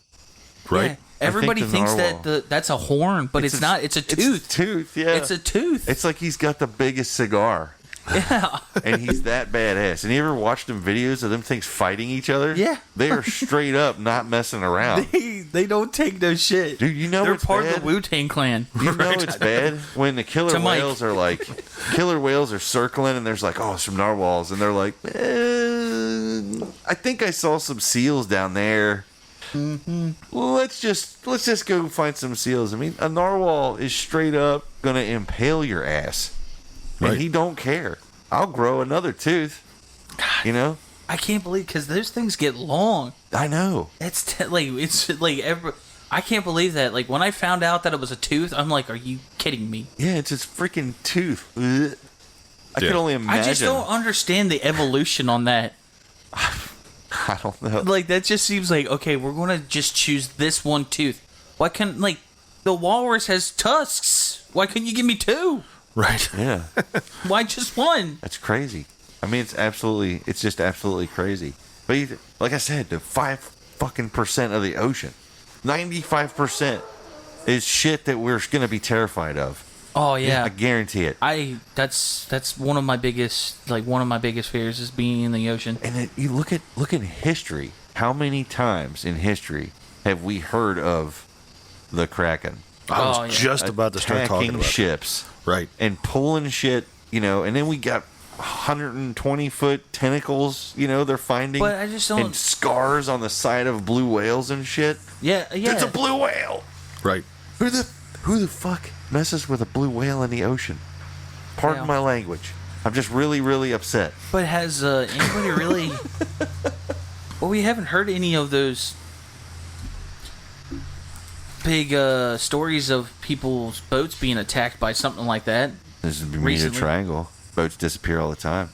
Speaker 1: right?
Speaker 9: Yeah. Everybody
Speaker 10: the
Speaker 9: thinks
Speaker 10: narwhal-
Speaker 9: that that's a horn, but it's not. It's a tooth.
Speaker 10: Tooth. Yeah.
Speaker 9: It's a tooth.
Speaker 10: It's like he's got the biggest cigar.
Speaker 9: Yeah.
Speaker 10: And he's that badass. And you ever watched them videos of them things fighting each other?
Speaker 9: Yeah.
Speaker 10: They are straight up not messing around.
Speaker 9: They don't take no shit.
Speaker 10: Dude, you know
Speaker 9: they're
Speaker 10: what's
Speaker 9: part
Speaker 10: bad?
Speaker 9: of the Wu-Tang Clan.
Speaker 10: You know it's bad when the killer
Speaker 9: To Mike.
Speaker 10: whales are like, killer whales are circling and there's like, oh, some narwhals. And they're like, I think I saw some seals down there.
Speaker 9: Mm-hmm.
Speaker 10: Well, let's just go find some seals. I mean, a narwhal is straight up gonna impale your ass,
Speaker 1: Right.
Speaker 10: and he don't care. I'll grow another tooth. You know,
Speaker 9: I can't believe because those things get long.
Speaker 10: I know.
Speaker 9: It's I can't believe that. Like when I found out that it was a tooth, I'm like, are you kidding me?
Speaker 10: Yeah, it's his freaking tooth. Ugh. I can only imagine.
Speaker 9: I just don't understand the evolution on that.
Speaker 10: I don't know.
Speaker 9: Like that just seems like okay, we're gonna just choose this one tooth. Why can't like the walrus has tusks? Why couldn't you give me two?
Speaker 1: Right.
Speaker 10: Yeah.
Speaker 9: Why just one?
Speaker 10: That's crazy. I mean, it's just absolutely crazy. But like I said, the 5% of the ocean. 95% is shit that we're going to be terrified of.
Speaker 9: Oh yeah,
Speaker 10: I guarantee it.
Speaker 9: That's one of my biggest fears is being in the ocean.
Speaker 10: And you look at history. How many times in history have we heard of the Kraken?
Speaker 1: I was just about to start talking about
Speaker 10: ships,
Speaker 1: right,
Speaker 10: and pulling shit. And then we got 120-foot tentacles. They're finding,
Speaker 9: but I just don't,
Speaker 10: and scars on the side of blue whales and shit.
Speaker 9: Yeah.
Speaker 10: It's a blue whale.
Speaker 1: Right.
Speaker 10: Who the fuck messes with a blue whale in the ocean? Pardon my language. I'm just really, really upset.
Speaker 9: But has anybody really... Well, we haven't heard any of those big stories of people's boats being attacked by something like that.
Speaker 10: This is the Bermuda Triangle. Boats disappear all the time.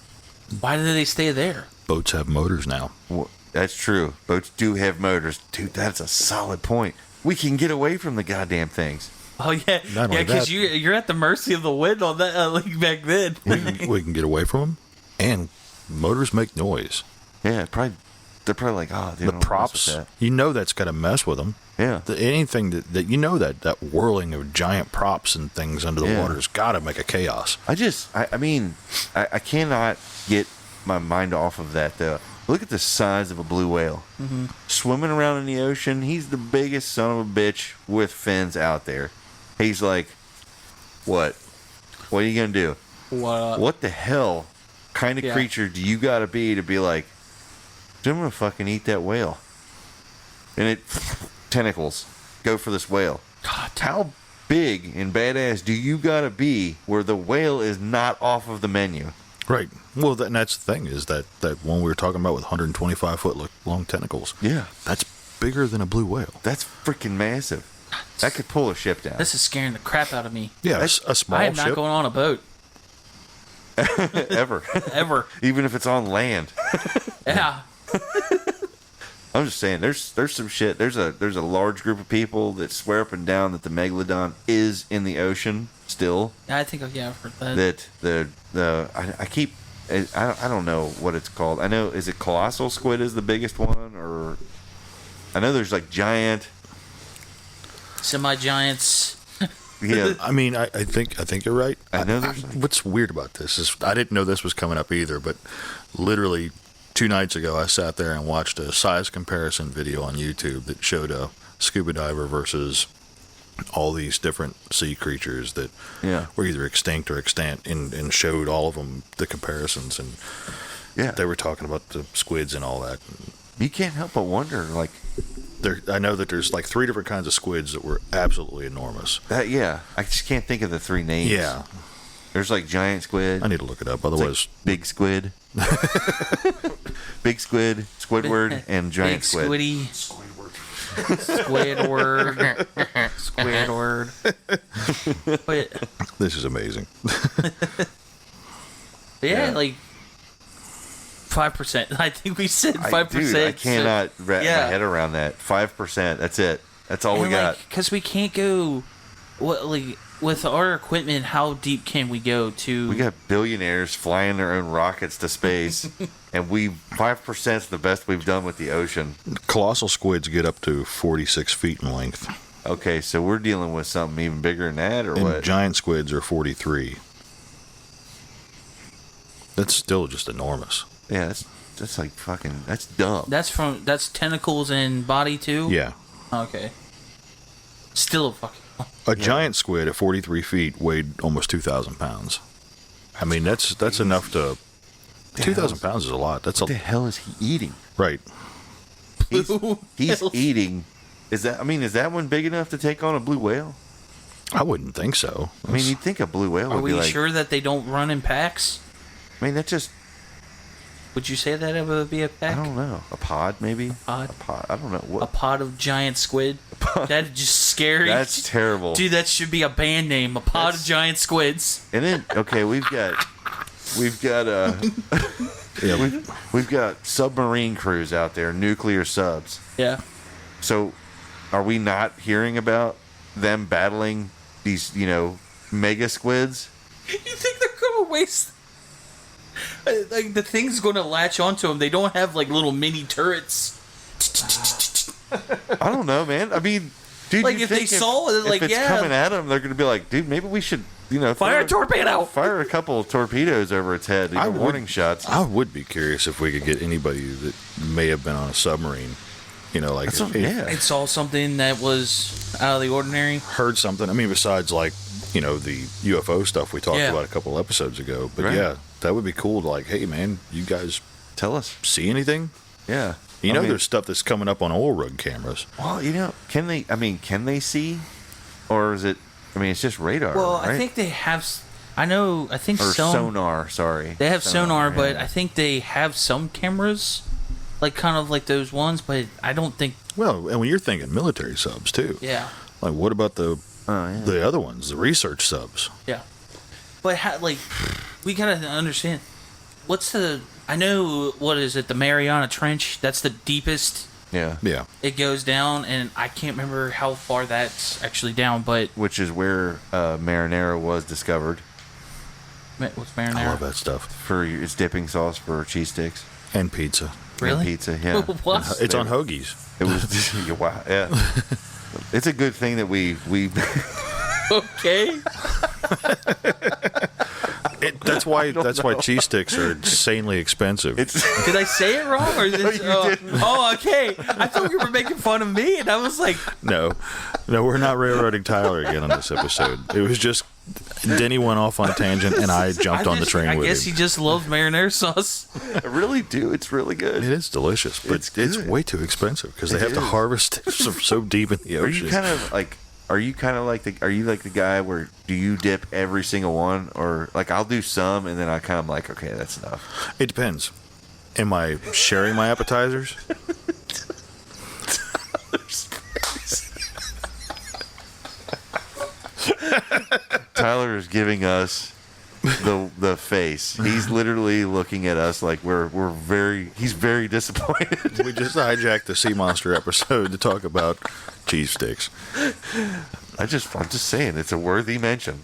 Speaker 9: Why do they stay there?
Speaker 1: Boats have motors now.
Speaker 10: Well, that's true. Boats do have motors. Dude, that's a solid point. We can get away from the goddamn things.
Speaker 9: Oh, yeah. Because you're at the mercy of the wind on that like back then.
Speaker 1: We can get away from them, and motors make noise.
Speaker 10: Yeah, they're probably like, oh,
Speaker 1: the props. That's got to mess with them.
Speaker 10: Yeah.
Speaker 1: Anything that that whirling of giant props and things under the water has got to make a chaos.
Speaker 10: I cannot get my mind off of that, though. Look at the size of a blue whale.
Speaker 9: Mm-hmm.
Speaker 10: Swimming around in the ocean. He's the biggest son of a bitch with fins out there. He's like, what? What are you going to do? What the hell kind of creature do you got to be like, I'm going to fucking eat that whale? And tentacles go for this whale.
Speaker 9: God.
Speaker 10: How big and badass do you got to be where the whale is not off of the menu?
Speaker 1: Right. Well, that's the thing is that one we were talking about with 125-foot long tentacles.
Speaker 10: Yeah.
Speaker 1: That's bigger than a blue whale.
Speaker 10: That's freaking massive. That could pull a ship down.
Speaker 9: This is scaring the crap out of me.
Speaker 1: Yeah, a small ship.
Speaker 9: I am not going on a boat.
Speaker 10: Ever.
Speaker 9: Ever.
Speaker 10: Even if it's on land.
Speaker 9: Yeah.
Speaker 10: I'm just saying, there's some shit. There's a large group of people that swear up and down that the megalodon is in the ocean still.
Speaker 9: I think I've heard that.
Speaker 10: I don't know what it's called. I know, is it colossal squid is the biggest one, or I know there's like giant,
Speaker 9: semi-giants.
Speaker 10: Yeah.
Speaker 1: I think you're right.
Speaker 10: I know
Speaker 1: what's weird about this is I didn't know this was coming up either, but literally 2 nights ago I sat there and watched a size comparison video on YouTube that showed a scuba diver versus all these different sea creatures that were either extinct or extant, and showed all of them the comparisons, and they were talking about the squids and all that.
Speaker 10: You can't help but wonder, like,
Speaker 1: I know that there's like 3 different kinds of squids that were absolutely enormous.
Speaker 10: I just can't think of the 3 names.
Speaker 1: Yeah.
Speaker 10: There's like giant squid.
Speaker 1: I need to look it up, otherwise.
Speaker 10: Like big squid. Big squid, Squidward, and giant squid.
Speaker 9: Squiddy. Squidward. Squidward. But
Speaker 1: this is amazing.
Speaker 9: like 5%. I think we said 5%.
Speaker 10: Dude, I cannot wrap my head around that. 5%. That's it. That's all we got.
Speaker 9: Because we can't go. With our equipment, how deep can we go to?
Speaker 10: We got billionaires flying their own rockets to space, and 5% is the best we've done with the ocean.
Speaker 1: Colossal squids get up to 46 feet in length.
Speaker 10: Okay, so we're dealing with something even bigger than that, or
Speaker 1: and
Speaker 10: what?
Speaker 1: Giant squids are 43. That's still just enormous.
Speaker 10: Yeah, that's like fucking. That's dumb.
Speaker 9: That's tentacles and body too.
Speaker 1: Yeah.
Speaker 9: Okay. Still a fucking.
Speaker 1: A giant squid at 43 feet weighed almost 2,000 pounds. I mean, that's enough to... 2,000 pounds is a lot. What
Speaker 10: the hell is he eating?
Speaker 1: Right.
Speaker 10: He's eating... Is that one big enough to take on a blue whale?
Speaker 1: I wouldn't think so.
Speaker 10: You'd think a blue whale would be like...
Speaker 9: Are we sure that they don't run in packs?
Speaker 10: That's just...
Speaker 9: Would you say that it would be a pack?
Speaker 10: I don't know. A pod, maybe?
Speaker 9: A
Speaker 10: pod. I don't know.
Speaker 9: A pod of giant squid? That's just scary.
Speaker 10: That's terrible.
Speaker 9: Dude, that should be a band name. A pod of giant squids.
Speaker 10: And then, okay, we've got we've got submarine crews out there, nuclear subs.
Speaker 9: Yeah.
Speaker 10: So, are we not hearing about them battling these, mega squids?
Speaker 9: You think they're gonna waste? Like the thing's gonna latch onto them. They don't have like little mini turrets.
Speaker 10: I don't know, man. I mean, dude,
Speaker 9: Like,
Speaker 10: you
Speaker 9: if they
Speaker 10: think
Speaker 9: saw it, like,
Speaker 10: if it's
Speaker 9: yeah.
Speaker 10: coming at them, they're going to be like, dude, maybe we should,
Speaker 9: Fire a torpedo!
Speaker 10: Fire a couple of torpedoes over its head. Warning shots.
Speaker 1: I would be curious if we could get anybody that may have been on a submarine. Like
Speaker 9: It saw something that was out of the ordinary.
Speaker 1: heard something. I mean, besides like the UFO stuff we talked about a couple of episodes ago. But yeah, that would be cool to like, hey man, you guys
Speaker 10: tell us.
Speaker 1: See anything?
Speaker 10: Yeah.
Speaker 1: I mean, there's stuff that's coming up on oil rig cameras.
Speaker 10: Well, can they see? Or is it, it's just radar,
Speaker 9: Well,
Speaker 10: right?
Speaker 9: I think they have, I think
Speaker 10: or
Speaker 9: some.
Speaker 10: sonar, sorry.
Speaker 9: They have sonar, but
Speaker 10: yeah.
Speaker 9: I think they have some cameras, like kind of like those ones, but I don't think.
Speaker 1: Well, and when you're thinking military subs too.
Speaker 9: Yeah.
Speaker 1: Like, what about the other ones, the research subs?
Speaker 9: Yeah. But we gotta understand, I know, what is it, the Mariana Trench? That's the deepest.
Speaker 10: Yeah.
Speaker 1: Yeah.
Speaker 9: It goes down, and I can't remember how far that's actually down, but.
Speaker 10: Which is where marinara was discovered.
Speaker 9: What's marinara?
Speaker 1: I love that stuff.
Speaker 10: For its dipping sauce for cheese sticks.
Speaker 1: And pizza.
Speaker 9: Really?
Speaker 10: And pizza, yeah.
Speaker 9: What?
Speaker 1: It's on hoagies.
Speaker 10: It was, wow, yeah. It's a good thing that we
Speaker 9: Okay.
Speaker 1: That's why cheese sticks are insanely expensive.
Speaker 9: Did I say it wrong? Or
Speaker 10: No, you didn't.
Speaker 9: Oh, okay. I thought you were making fun of me, and I was like,
Speaker 1: No, we're not railroading Tyler again on this episode. It was just Denny went off on a tangent, and I jumped on the train with him.
Speaker 9: I guess he just loves marinara sauce.
Speaker 10: I really do. It's really good.
Speaker 1: It is delicious, but it's way too expensive because they have to harvest it so deep in the ocean.
Speaker 10: Are you the guy where do you dip every single one, or like I'll do some and then I kind of like, okay, that's enough.
Speaker 1: It depends. Am I sharing my appetizers?
Speaker 10: Tyler is giving us the face. He's literally looking at us like he's very disappointed.
Speaker 1: We just hijacked the Sea Monster episode to talk about cheese sticks.
Speaker 10: I'm just saying it's a worthy mention.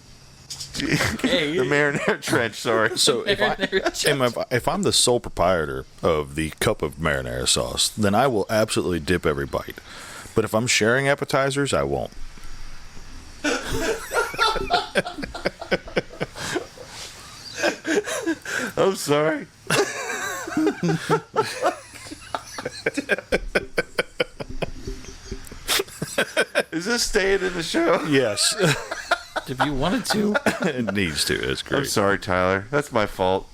Speaker 9: Okay.
Speaker 10: The marinara trench, sorry.
Speaker 1: So if I'm the sole proprietor of the cup of marinara sauce, then I will absolutely dip every bite. But if I'm sharing appetizers, I won't.
Speaker 10: I'm sorry. Is this staying in the show?
Speaker 1: Yes.
Speaker 9: If you wanted to.
Speaker 1: It needs to. It's great.
Speaker 10: I'm sorry, Tyler. That's my fault.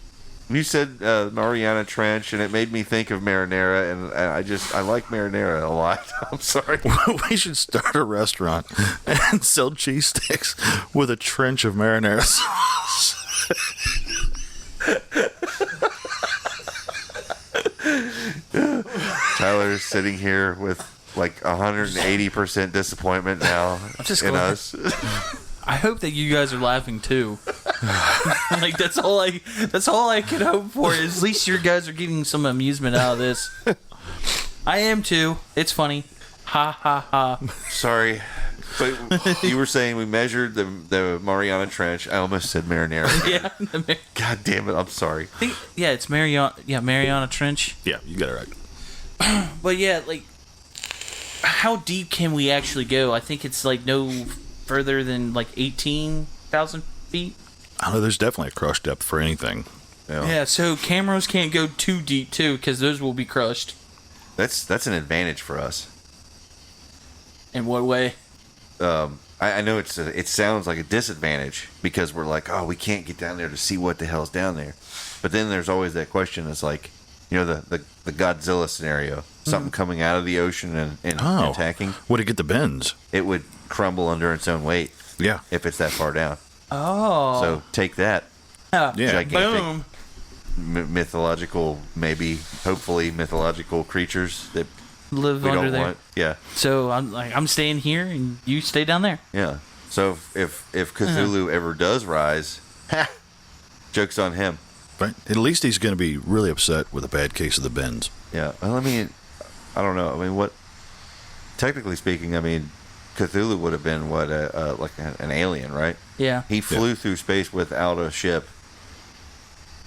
Speaker 10: You said Mariana Trench, and it made me think of marinara, and I like marinara a lot. I'm sorry.
Speaker 1: We should start a restaurant and sell cheese sticks with a trench of marinara sauce.
Speaker 10: Tyler's sitting here with like 180% disappointment now in us.
Speaker 9: I hope that you guys are laughing too. Like that's all I can hope for is at least you guys are getting some amusement out of this. I am too. It's funny. Ha ha ha.
Speaker 10: Sorry. But you were saying we measured the Mariana Trench. I almost said marinara.
Speaker 9: Yeah.
Speaker 10: God damn it. I'm sorry.
Speaker 9: It's Mariana Trench.
Speaker 1: Yeah, you got it right.
Speaker 9: But yeah, like how deep can we actually go? I think it's like no further than like 18,000 feet.
Speaker 1: I know there's definitely a crush depth for anything.
Speaker 9: Yeah, so cameras can't go too deep too because those will be crushed.
Speaker 10: That's an advantage for us.
Speaker 9: In what way?
Speaker 10: I know it sounds like a disadvantage because we're like, oh, we can't get down there to see what the hell's down there. But then there's always that question. It's like, the Godzilla scenario, something coming out of the ocean and attacking.
Speaker 1: Would it get the bends?
Speaker 10: It would crumble under its own weight.
Speaker 1: Yeah,
Speaker 10: if it's that far down.
Speaker 9: Oh,
Speaker 10: so take that.
Speaker 9: Yeah,
Speaker 10: gigantic, mythological, hopefully mythological creatures that
Speaker 9: live
Speaker 10: we
Speaker 9: under
Speaker 10: don't
Speaker 9: there.
Speaker 10: want. Yeah.
Speaker 9: So I'm staying here and you stay down there.
Speaker 10: Yeah. So if Cthulhu ever does rise, joke's on him.
Speaker 1: Right. At least he's going to be really upset with a bad case of the bends.
Speaker 10: Yeah. Well, I don't know. What? Technically speaking, Cthulhu would have been like an alien, right?
Speaker 9: Yeah.
Speaker 10: He flew through space without a ship.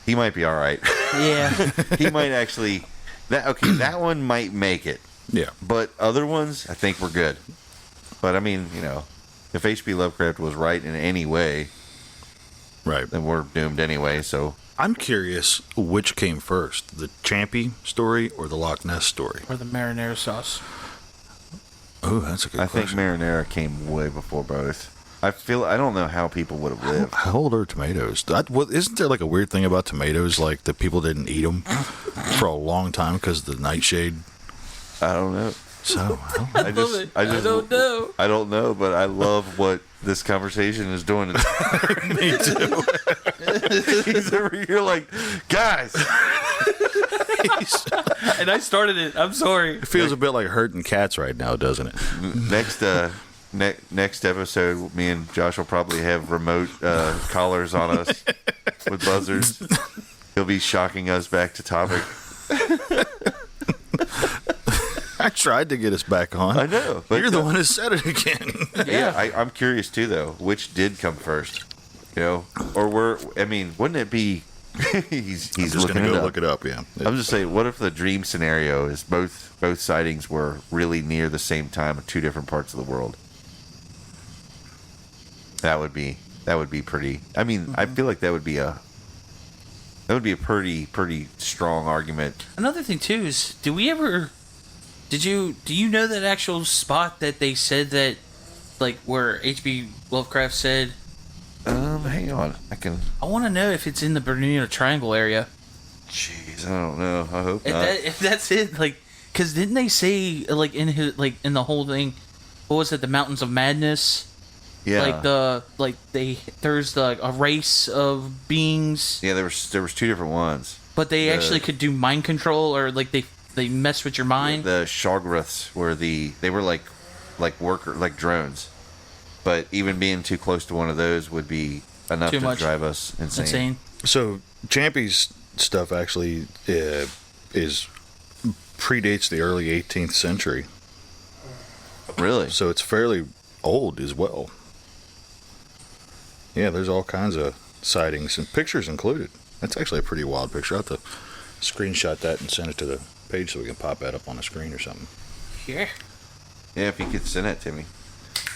Speaker 10: He might be all right.
Speaker 9: Yeah.
Speaker 10: He might actually. That one might make it.
Speaker 1: Yeah.
Speaker 10: But other ones, I think we're good. But I mean, if H.P. Lovecraft was right in any way,
Speaker 1: right,
Speaker 10: then we're doomed anyway. So
Speaker 1: I'm curious which came first, the Champy story or the Loch Ness story?
Speaker 9: Or the marinara sauce.
Speaker 1: Oh, that's a good question.
Speaker 10: I think marinara came way before both. I don't know how people would have lived.
Speaker 1: How old are tomatoes? Isn't there like a weird thing about tomatoes, like that people didn't eat them for a long time because of the nightshade?
Speaker 10: I don't know.
Speaker 1: So
Speaker 9: I don't know.
Speaker 10: I don't know, but I love what this conversation is doing.
Speaker 1: Me too.
Speaker 10: He's over here like, guys.
Speaker 9: And I started it. I'm sorry.
Speaker 1: It feels a bit like hurting cats right now, doesn't it?
Speaker 10: Next episode, me and Josh will probably have remote collars on us with buzzers. He'll be shocking us back to topic.
Speaker 1: I tried to get us back on.
Speaker 10: I know.
Speaker 1: But you're the one who said it again.
Speaker 10: Yeah, I'm curious too, though. Which did come first? Or wouldn't it be? he's
Speaker 1: just
Speaker 10: looking
Speaker 1: gonna
Speaker 10: it
Speaker 1: go
Speaker 10: up.
Speaker 1: look it up. Yeah.
Speaker 10: I'm just saying, what if the dream scenario is both sightings were really near the same time in two different parts of the world? That would be pretty. I mean, I feel like that would be a pretty strong argument.
Speaker 9: Another thing too is, do you know that actual spot that they said that, like where H.P. Lovecraft said?
Speaker 10: Hang on,
Speaker 9: I want to know if it's in the Bermuda Triangle area.
Speaker 10: Jeez, I don't know. I hope not.
Speaker 9: If that's it, like, because didn't they say in the whole thing, what was it, the Mountains of Madness?
Speaker 10: Yeah.
Speaker 9: There's a race of beings.
Speaker 10: Yeah, there was two different ones.
Speaker 9: But they actually could do mind control, or like they mess with your mind.
Speaker 10: The Shoggoths were they were like drones. But even being too close to one of those would be enough to drive us insane.
Speaker 1: So Champy's stuff actually predates the early 18th century.
Speaker 10: Really?
Speaker 1: So it's fairly old as well. Yeah, there's all kinds of sightings and pictures included. That's actually a pretty wild picture. I'll have to screenshot that and send it to the page so we can pop that up on the screen or something.
Speaker 9: Yeah.
Speaker 10: Yeah, if you could send that to me.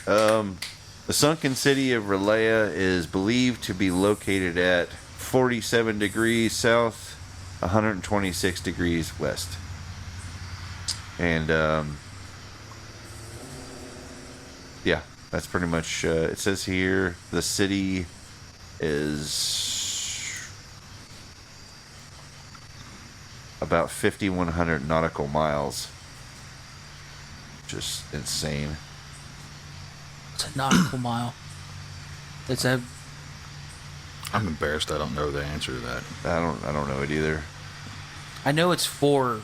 Speaker 10: The sunken city of Relaya is believed to be located at 47 degrees south, 126 degrees west. And, yeah, that's pretty much, it says here, the city is about 5,100 nautical miles. Just insane.
Speaker 9: It's a nautical mile.
Speaker 1: I'm embarrassed I don't know the answer to that.
Speaker 10: I don't know it either.
Speaker 9: I know it's for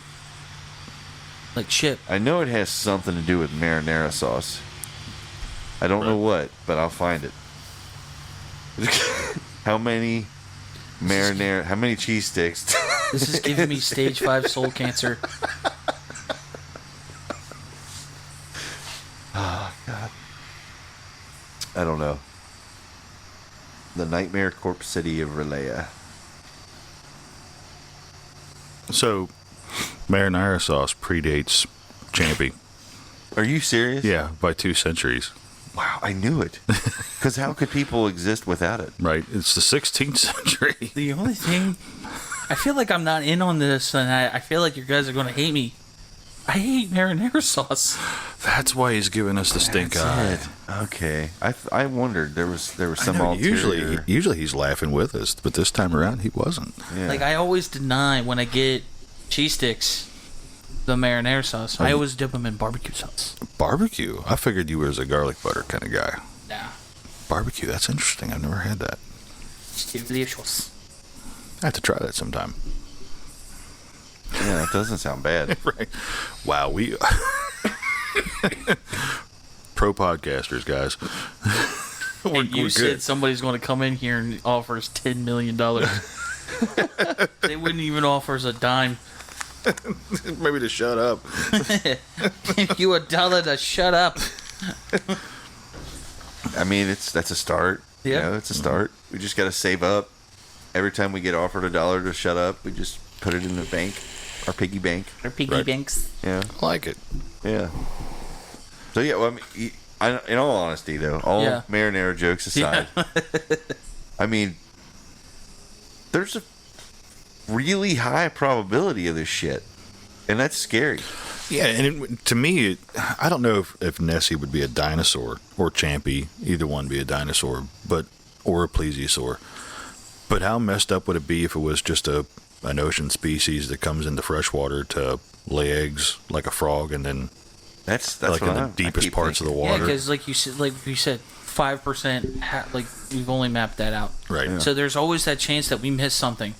Speaker 9: ship.
Speaker 10: I know it has something to do with marinara sauce. I don't know what, but I'll find it. How many cheese sticks?
Speaker 9: This is giving me stage 5 soul cancer.
Speaker 10: Oh, God. I don't know. The Nightmare Corpse City of Relaya.
Speaker 1: So, marinara sauce predates Champy.
Speaker 10: Are you serious?
Speaker 1: Yeah, by 2 centuries.
Speaker 10: Wow, I knew it. Because how could people exist without it?
Speaker 1: Right, it's the 16th century.
Speaker 9: The only thing, I feel like I'm not in on this, and I feel like you guys are going to hate me. I hate marinara sauce.
Speaker 1: That's why he's giving us the stink eye.
Speaker 10: Okay, I wondered there was some ulterior.
Speaker 1: Usually he's laughing with us, but this time around he wasn't.
Speaker 10: Yeah.
Speaker 9: Like I always deny when I get cheese sticks, the marinara sauce. I always dip them in barbecue sauce.
Speaker 1: Barbecue? I figured you were a garlic butter kind of guy.
Speaker 9: Nah.
Speaker 1: Barbecue? That's interesting. I've never had that.
Speaker 9: It's delicious.
Speaker 1: I have to try that sometime.
Speaker 10: Yeah, that doesn't sound bad.
Speaker 1: Right. Wow, we pro podcasters, guys.
Speaker 9: You said somebody's going to come in here and offer us $10 million. They wouldn't even offer us a dime.
Speaker 1: Maybe to shut up.
Speaker 9: Give you $1 to shut up.
Speaker 10: I mean, that's a start.
Speaker 9: Yeah,
Speaker 10: it's a start. We just got to save up. Every time we get offered $1 to shut up, we just put it in the bank. our piggy bank.
Speaker 9: Our piggy banks.
Speaker 10: Yeah,
Speaker 1: I like it.
Speaker 10: yeah. So yeah, well, I mean, in all honesty, though, all marinara jokes aside, I mean, there's a really high probability of this shit, and that's scary.
Speaker 1: Yeah, and to me, I don't know if Nessie would be a dinosaur or Champy, either one be a dinosaur, or a plesiosaur. But how messed up would it be if it was just an ocean species that comes into freshwater to lay eggs like a frog, and then
Speaker 10: that's
Speaker 1: like in the deepest parts of the water?
Speaker 9: Yeah, because like you said, 5%. Like we've only mapped that out.
Speaker 1: Right. Yeah.
Speaker 9: So there's always that chance that we miss something.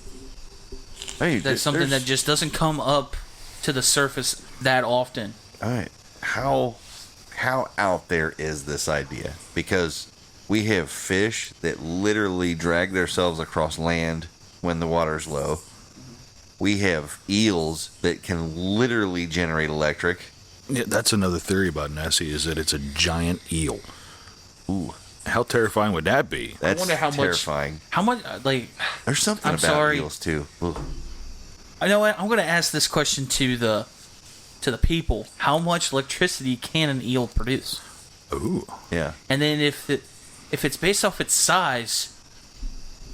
Speaker 10: Hey,
Speaker 9: that's something that just doesn't come up to the surface that often.
Speaker 10: All right. How out there is this idea? Because we have fish that literally drag themselves across land when the water's low. We have eels that can literally generate electric.
Speaker 1: Yeah, that's another theory about Nessie, is that it's a giant eel.
Speaker 10: Ooh.
Speaker 1: How terrifying would that be?
Speaker 10: That's
Speaker 9: I wonder how
Speaker 10: terrifying.
Speaker 9: How much, like...
Speaker 10: There's something
Speaker 9: I'm
Speaker 10: about
Speaker 9: sorry.
Speaker 10: eels, too. Ugh.
Speaker 9: I know what, I'm going to ask this question to the people. How much electricity can an eel produce?
Speaker 1: Ooh.
Speaker 10: Yeah.
Speaker 9: And then if it's based off its size...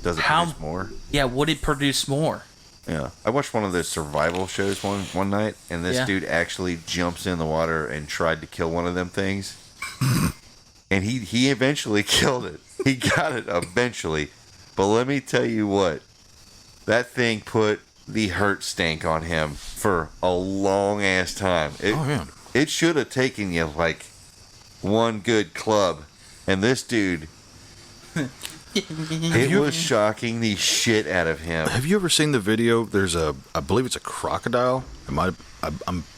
Speaker 10: Does it produce more?
Speaker 9: Yeah, would it produce more?
Speaker 10: Yeah. I watched one of those survival shows one night, and this dude actually jumps in the water and tried to kill one of them things. And he eventually killed it. He got it eventually. But let me tell you what. That thing put the hurt stank on him for a long ass time. It should have taken you like one good club. And this dude, it was shocking the shit out of him.
Speaker 1: Have you ever seen the video? There's I believe it's a crocodile. I'm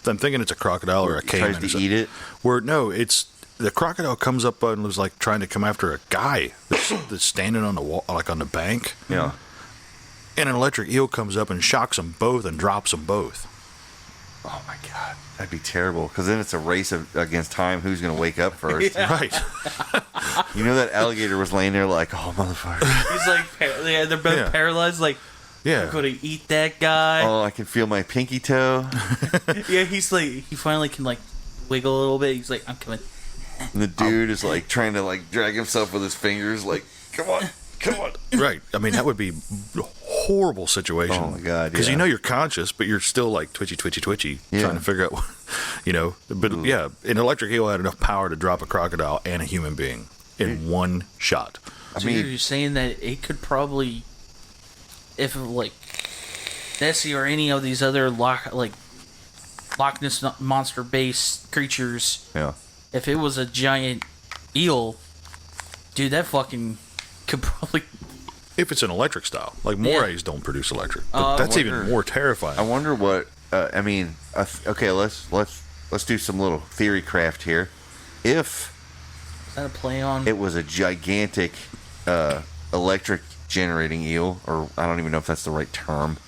Speaker 1: thinking it's a crocodile or a caiman.
Speaker 10: Tries to eat it?
Speaker 1: It's the crocodile comes up and was like trying to come after a guy that's standing on the wall, like on the bank.
Speaker 10: Yeah.
Speaker 1: And an electric eel comes up and shocks them both and drops them both.
Speaker 10: Oh my god, that'd be terrible. Because then it's a race against time. Who's going to wake up first?
Speaker 1: Right.
Speaker 10: You know that alligator was laying there like, oh motherfucker.
Speaker 9: He's like, they're both paralyzed. Like, I'm going to eat that guy.
Speaker 10: Oh, I can feel my pinky toe.
Speaker 9: Yeah, he's like, he finally can like wiggle a little bit. He's like, I'm coming.
Speaker 10: And the dude is like trying to like drag himself with his fingers. Like, come on.
Speaker 1: Right. I mean, that would be a horrible situation.
Speaker 10: Oh my god.
Speaker 1: Because you know you're conscious, but you're still like twitchy, trying to figure out, But yeah, an electric eel had enough power to drop a crocodile and a human being in one shot.
Speaker 9: So you're saying that it could probably, if like Nessie or any of these other Loch Ness monster based creatures, if it was a giant eel, dude, that fucking could probably.
Speaker 1: If it's an electric style, like morays don't produce electric, but that's even more terrifying.
Speaker 10: I wonder what. Okay, let's do some little theory craft here. If
Speaker 9: is that a play on?
Speaker 10: It was a gigantic electric generating eel, or I don't even know if that's the right term.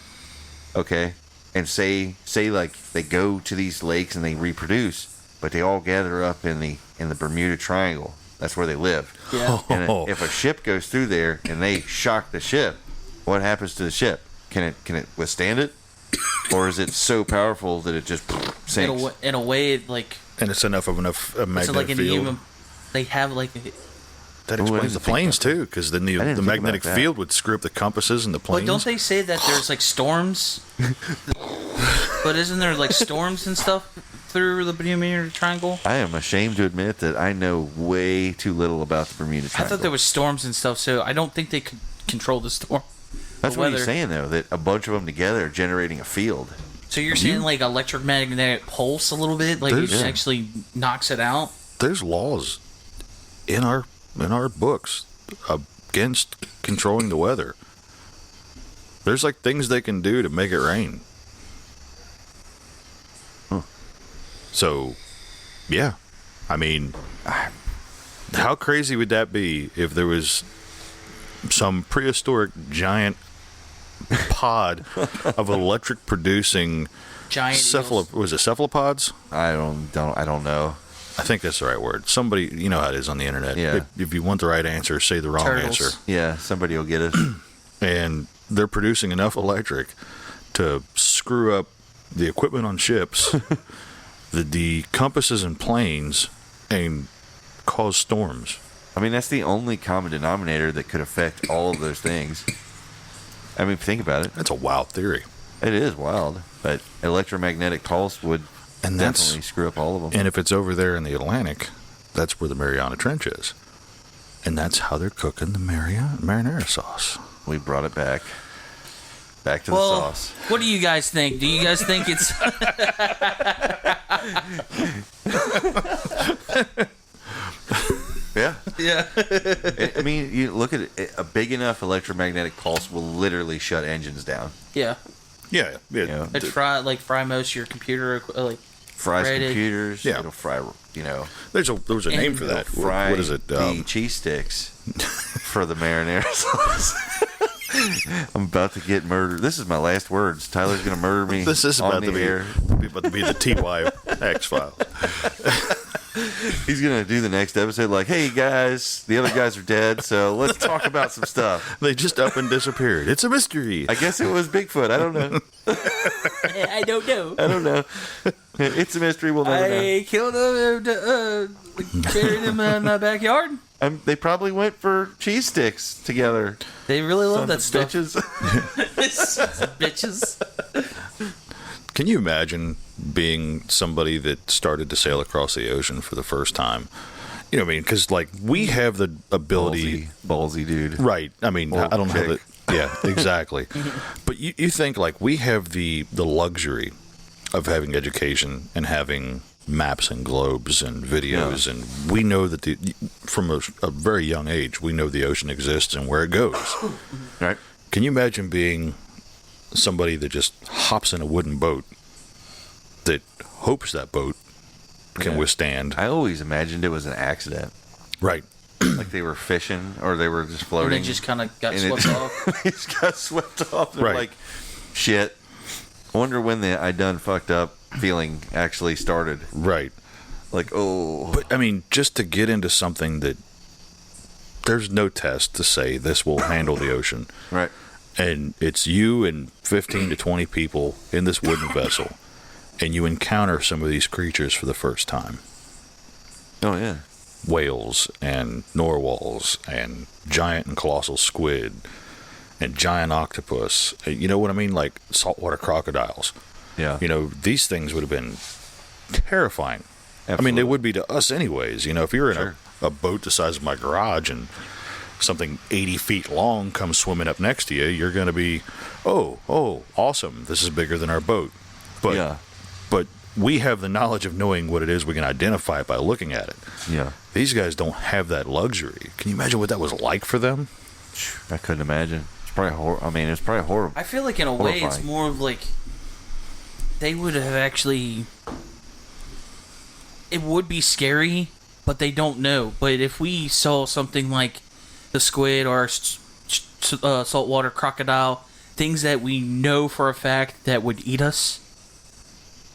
Speaker 10: Okay, and say like they go to these lakes and they reproduce, but they all gather up in the Bermuda Triangle. That's where they live.
Speaker 9: Yeah.
Speaker 10: And if a ship goes through there and they shock the ship, what happens to the ship? Can it withstand it, or is it so powerful that it just sinks?
Speaker 9: In a way, like.
Speaker 1: And it's enough magnetic field.
Speaker 9: They have like.
Speaker 1: That explains the planes too, because then the magnetic field would screw up the compasses and the planes.
Speaker 9: But don't they say that there's like storms? But isn't there like storms and stuff through the Bermuda Triangle?
Speaker 10: I am ashamed to admit that I know way too little about the Bermuda Triangle.
Speaker 9: I thought there was storms and stuff, so I don't think they could control the storm.
Speaker 10: That's what he's saying, though, that a bunch of them together are generating a field.
Speaker 9: So you're saying like electromagnetic pulse a little bit, like it actually knocks it out?
Speaker 1: There's laws in our books against controlling the weather. There's like things they can do to make it rain. So, yeah. I mean, how crazy would that be if there was some prehistoric giant pod of electric producing
Speaker 9: giant
Speaker 1: was it cephalopods?
Speaker 10: I don't know.
Speaker 1: I think that's the right word. Somebody, you know how it is on the internet.
Speaker 10: Yeah.
Speaker 1: If you want the right answer, say the wrong answer.
Speaker 10: Yeah, somebody will get it.
Speaker 1: And they're producing enough electric to screw up the equipment on ships, the compasses and planes, and cause storms.
Speaker 10: I mean, that's the only common denominator that could affect all of those things. I mean, think about it.
Speaker 1: That's a wild theory.
Speaker 10: It is wild, but electromagnetic pulse would definitely screw up all of them.
Speaker 1: And if it's over there in the Atlantic, that's where the Mariana Trench is. And that's how they're cooking the marinara sauce.
Speaker 10: We brought it back. Back to the sauce.
Speaker 9: What do you guys think? Do you guys think it's...
Speaker 10: Yeah.
Speaker 9: Yeah.
Speaker 10: I mean, you look at it, a big enough electromagnetic pulse will literally shut engines down.
Speaker 9: Yeah.
Speaker 1: Yeah.
Speaker 10: You know,
Speaker 9: It'd fry most of your computer, like...
Speaker 10: fries
Speaker 9: breaded.
Speaker 10: computers.
Speaker 1: Yeah.
Speaker 10: It'll fry, you know.
Speaker 1: There was a name for that.
Speaker 10: Fry
Speaker 1: What is it?
Speaker 10: the cheese sticks for the marinara sauce. I'm about to get murdered. This is my last words. Tyler's going to murder me.
Speaker 1: This is
Speaker 10: on
Speaker 1: about to
Speaker 10: the air.
Speaker 1: be the TY X-Files.
Speaker 10: He's going to do the next episode like, hey, guys, the other guys are dead, so let's talk about some stuff.
Speaker 1: They just up and disappeared. It's a mystery.
Speaker 10: I guess it was Bigfoot. I don't know.
Speaker 9: I don't know.
Speaker 10: I don't know. It's a mystery. We'll never know.
Speaker 9: I killed him, carried him in my backyard.
Speaker 10: They probably went for cheese sticks together.
Speaker 9: They really love that stuff.
Speaker 10: Bitches.
Speaker 9: Bitches.
Speaker 1: Can you imagine being somebody that started to sail across the ocean for the first time? You know what I mean? Because, like, we have the ability...
Speaker 10: Ballsy dude.
Speaker 1: Right. I mean,
Speaker 10: Or
Speaker 1: I don't know how
Speaker 10: chick.
Speaker 1: that... Yeah, exactly. But you think, like, we have the luxury of having education and having maps and globes and videos, and we know that from a very young age, we know the ocean exists and where it goes.
Speaker 10: Right.
Speaker 1: Can you imagine being somebody that just hops in a wooden boat that hopes that boat can withstand?
Speaker 10: I always imagined it was an accident.
Speaker 1: Right.
Speaker 10: Like they were fishing or they were just floating.
Speaker 9: And they just kind of got
Speaker 10: and
Speaker 9: swept off.
Speaker 10: They just got swept off. They're
Speaker 1: Right.
Speaker 10: like, shit. I wonder when the I done fucked up feeling actually started.
Speaker 1: Right.
Speaker 10: Like, oh.
Speaker 1: But, I mean, just to get into something that there's no test to say this will handle the ocean.
Speaker 10: Right.
Speaker 1: And it's you and 15 to 20 people in this wooden vessel, and you encounter some of these creatures for the first time.
Speaker 10: Oh, yeah.
Speaker 1: Whales and narwhals and giant and colossal squid and giant octopus. You know what I mean? Like saltwater crocodiles.
Speaker 10: Yeah.
Speaker 1: You know, these things would have been terrifying.
Speaker 10: Absolutely.
Speaker 1: I mean, they would be to us anyways. You know, if you're in
Speaker 10: Sure.
Speaker 1: a boat the size of my garage and something 80 feet long comes swimming up next to you, you're going to be, oh, awesome. This is bigger than our boat. But,
Speaker 10: Yeah.
Speaker 1: but we have the knowledge of knowing what it is. We can identify it by looking at it.
Speaker 10: Yeah.
Speaker 1: These guys don't have that luxury. Can you imagine what that was like for them?
Speaker 10: I couldn't imagine. It's probably I mean, it's probably horrible.
Speaker 9: I feel like in a way it's
Speaker 10: Horrifying.
Speaker 9: more of like they would have actually. It would be scary, but they don't know. But if we saw something like the squid or saltwater crocodile, things that we know for a fact that would eat us.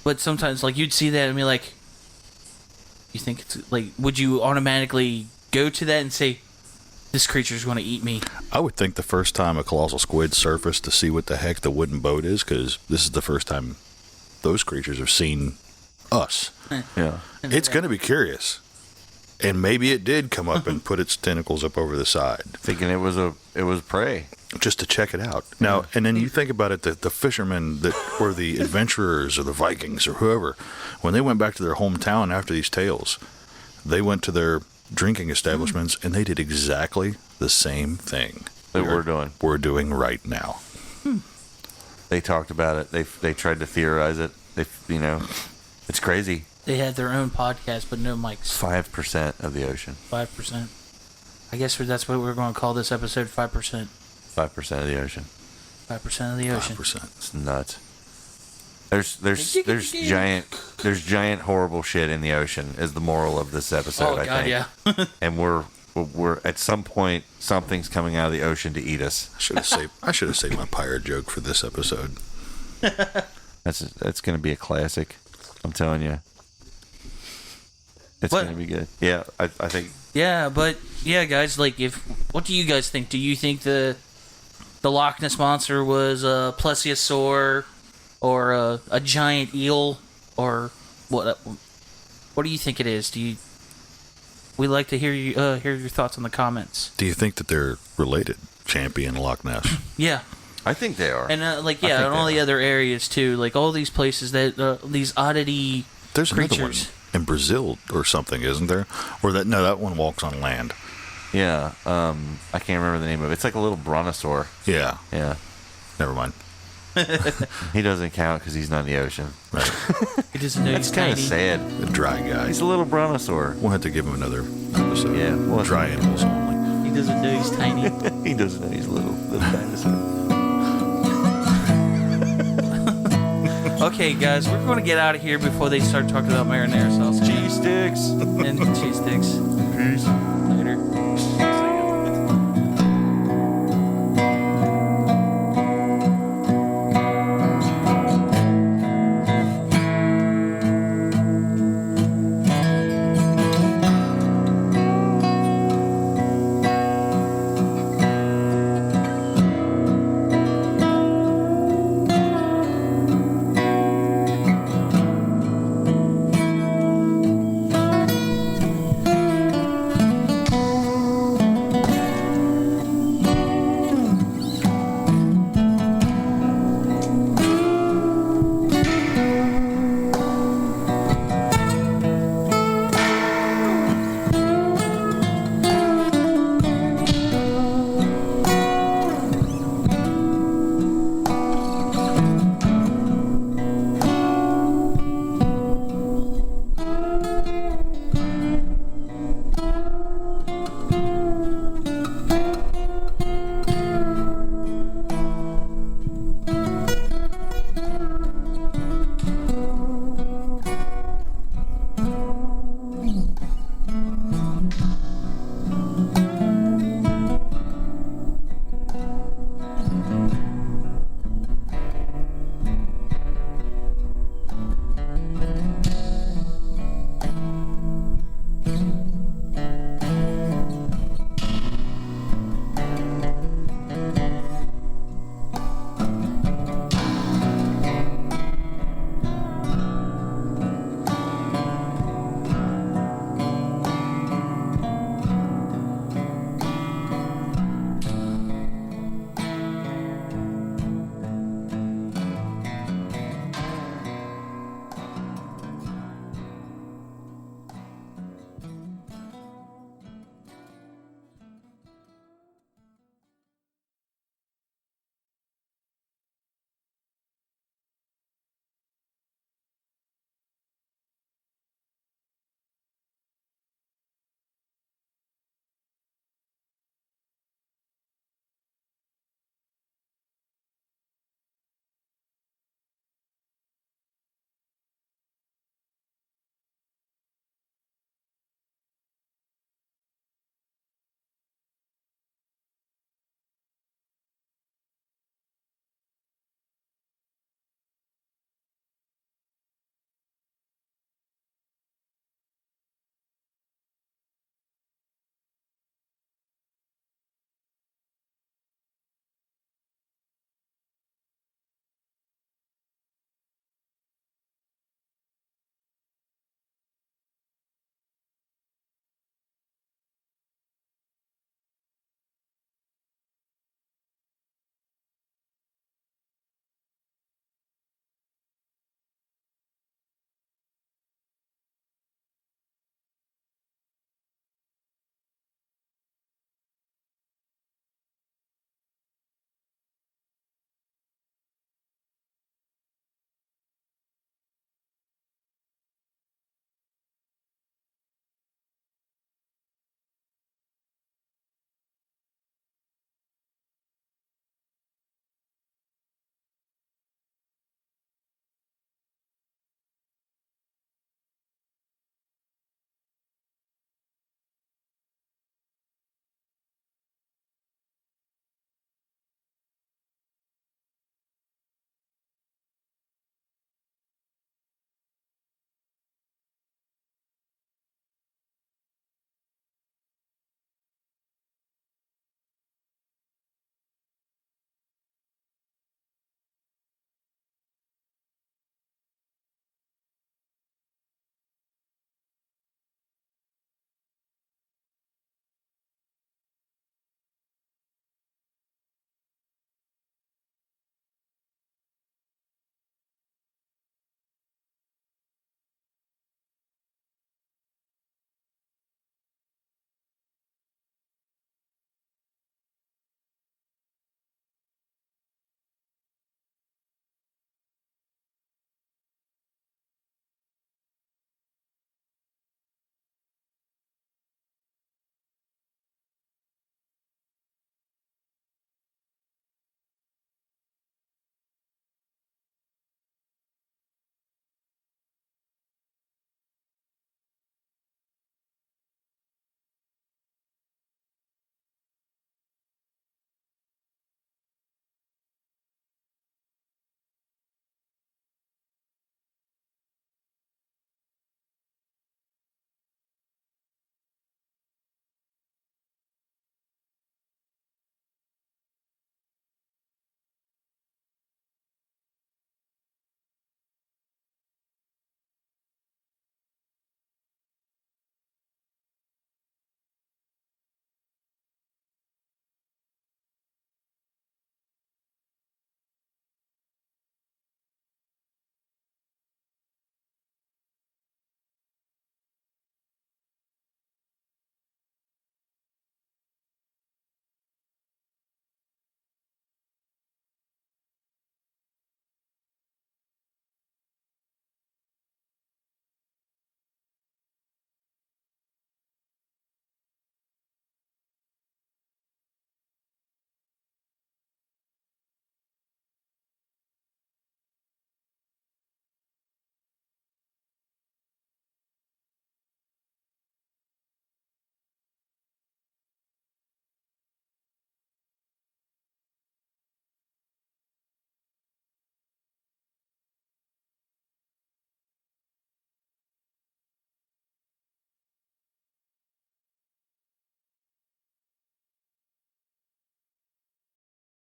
Speaker 9: But sometimes, like, you'd see that and be like, you think it's like, would you automatically go to that and say, this creature's going to eat me?
Speaker 1: I would think the first time a colossal squid surfaced to see what the heck the wooden boat is, because this is the first time those creatures have seen us.
Speaker 10: Yeah.
Speaker 1: It's going to be curious. And maybe it did come up and put its tentacles up over the side.
Speaker 10: Thinking it was prey.
Speaker 1: Just to check it out. Now, and then you think about it, the fishermen that were the adventurers or the Vikings or whoever, when they went back to their hometown after these tales, they went to their drinking establishments and they did exactly the same thing
Speaker 10: That
Speaker 1: we're doing right now.
Speaker 10: They talked about it. They tried to theorize it. It's crazy.
Speaker 9: They had their own podcast, but no mics.
Speaker 10: 5% of the ocean.
Speaker 9: 5%. I guess that's what we're going to call this episode, 5%.
Speaker 10: 5% of the ocean.
Speaker 9: 5% of the ocean.
Speaker 1: 5%.
Speaker 10: It's nuts. There's giant horrible shit in the ocean is the moral of this episode.
Speaker 9: Oh,
Speaker 10: I
Speaker 9: God,
Speaker 10: think.
Speaker 9: yeah.
Speaker 10: And we're at some point something's coming out of the ocean to eat us.
Speaker 1: I should have saved my pirate joke for this episode.
Speaker 10: That's going to be a classic. I'm telling you. It's going to be good. Yeah, I think.
Speaker 9: Yeah, but yeah, guys, like, what do you guys think? Do you think the Loch Ness monster was a plesiosaur, or a giant eel, or what? What do you think it is? We'd like to hear your thoughts in the comments.
Speaker 1: Do you think that they're related, Champy and Loch Ness?
Speaker 9: Yeah.
Speaker 10: I think they are.
Speaker 9: And and all the other areas too, like all these places that these oddity
Speaker 1: There's
Speaker 9: creatures.
Speaker 1: another one in Brazil or something, isn't there? Or that one walks on land.
Speaker 10: Yeah, I can't remember the name of it. It's like a little brontosaur.
Speaker 1: Yeah.
Speaker 10: Yeah.
Speaker 1: Never mind.
Speaker 10: He doesn't count because he's not in the ocean.
Speaker 1: Right.
Speaker 9: He doesn't know
Speaker 10: That's
Speaker 9: he's
Speaker 10: kind
Speaker 9: tiny.
Speaker 10: of sad.
Speaker 1: The dry guy.
Speaker 10: He's a little brontosaur.
Speaker 1: We'll have to give him another episode.
Speaker 10: Yeah, we'll have
Speaker 1: Dry
Speaker 10: to.
Speaker 1: animals only.
Speaker 9: He doesn't know he's tiny.
Speaker 10: He doesn't know he's a little dinosaur.
Speaker 9: Okay, guys, we're going to get out of here before they start talking about marinara sauce
Speaker 10: Cheese sticks.
Speaker 9: and cheese sticks.
Speaker 10: Peace.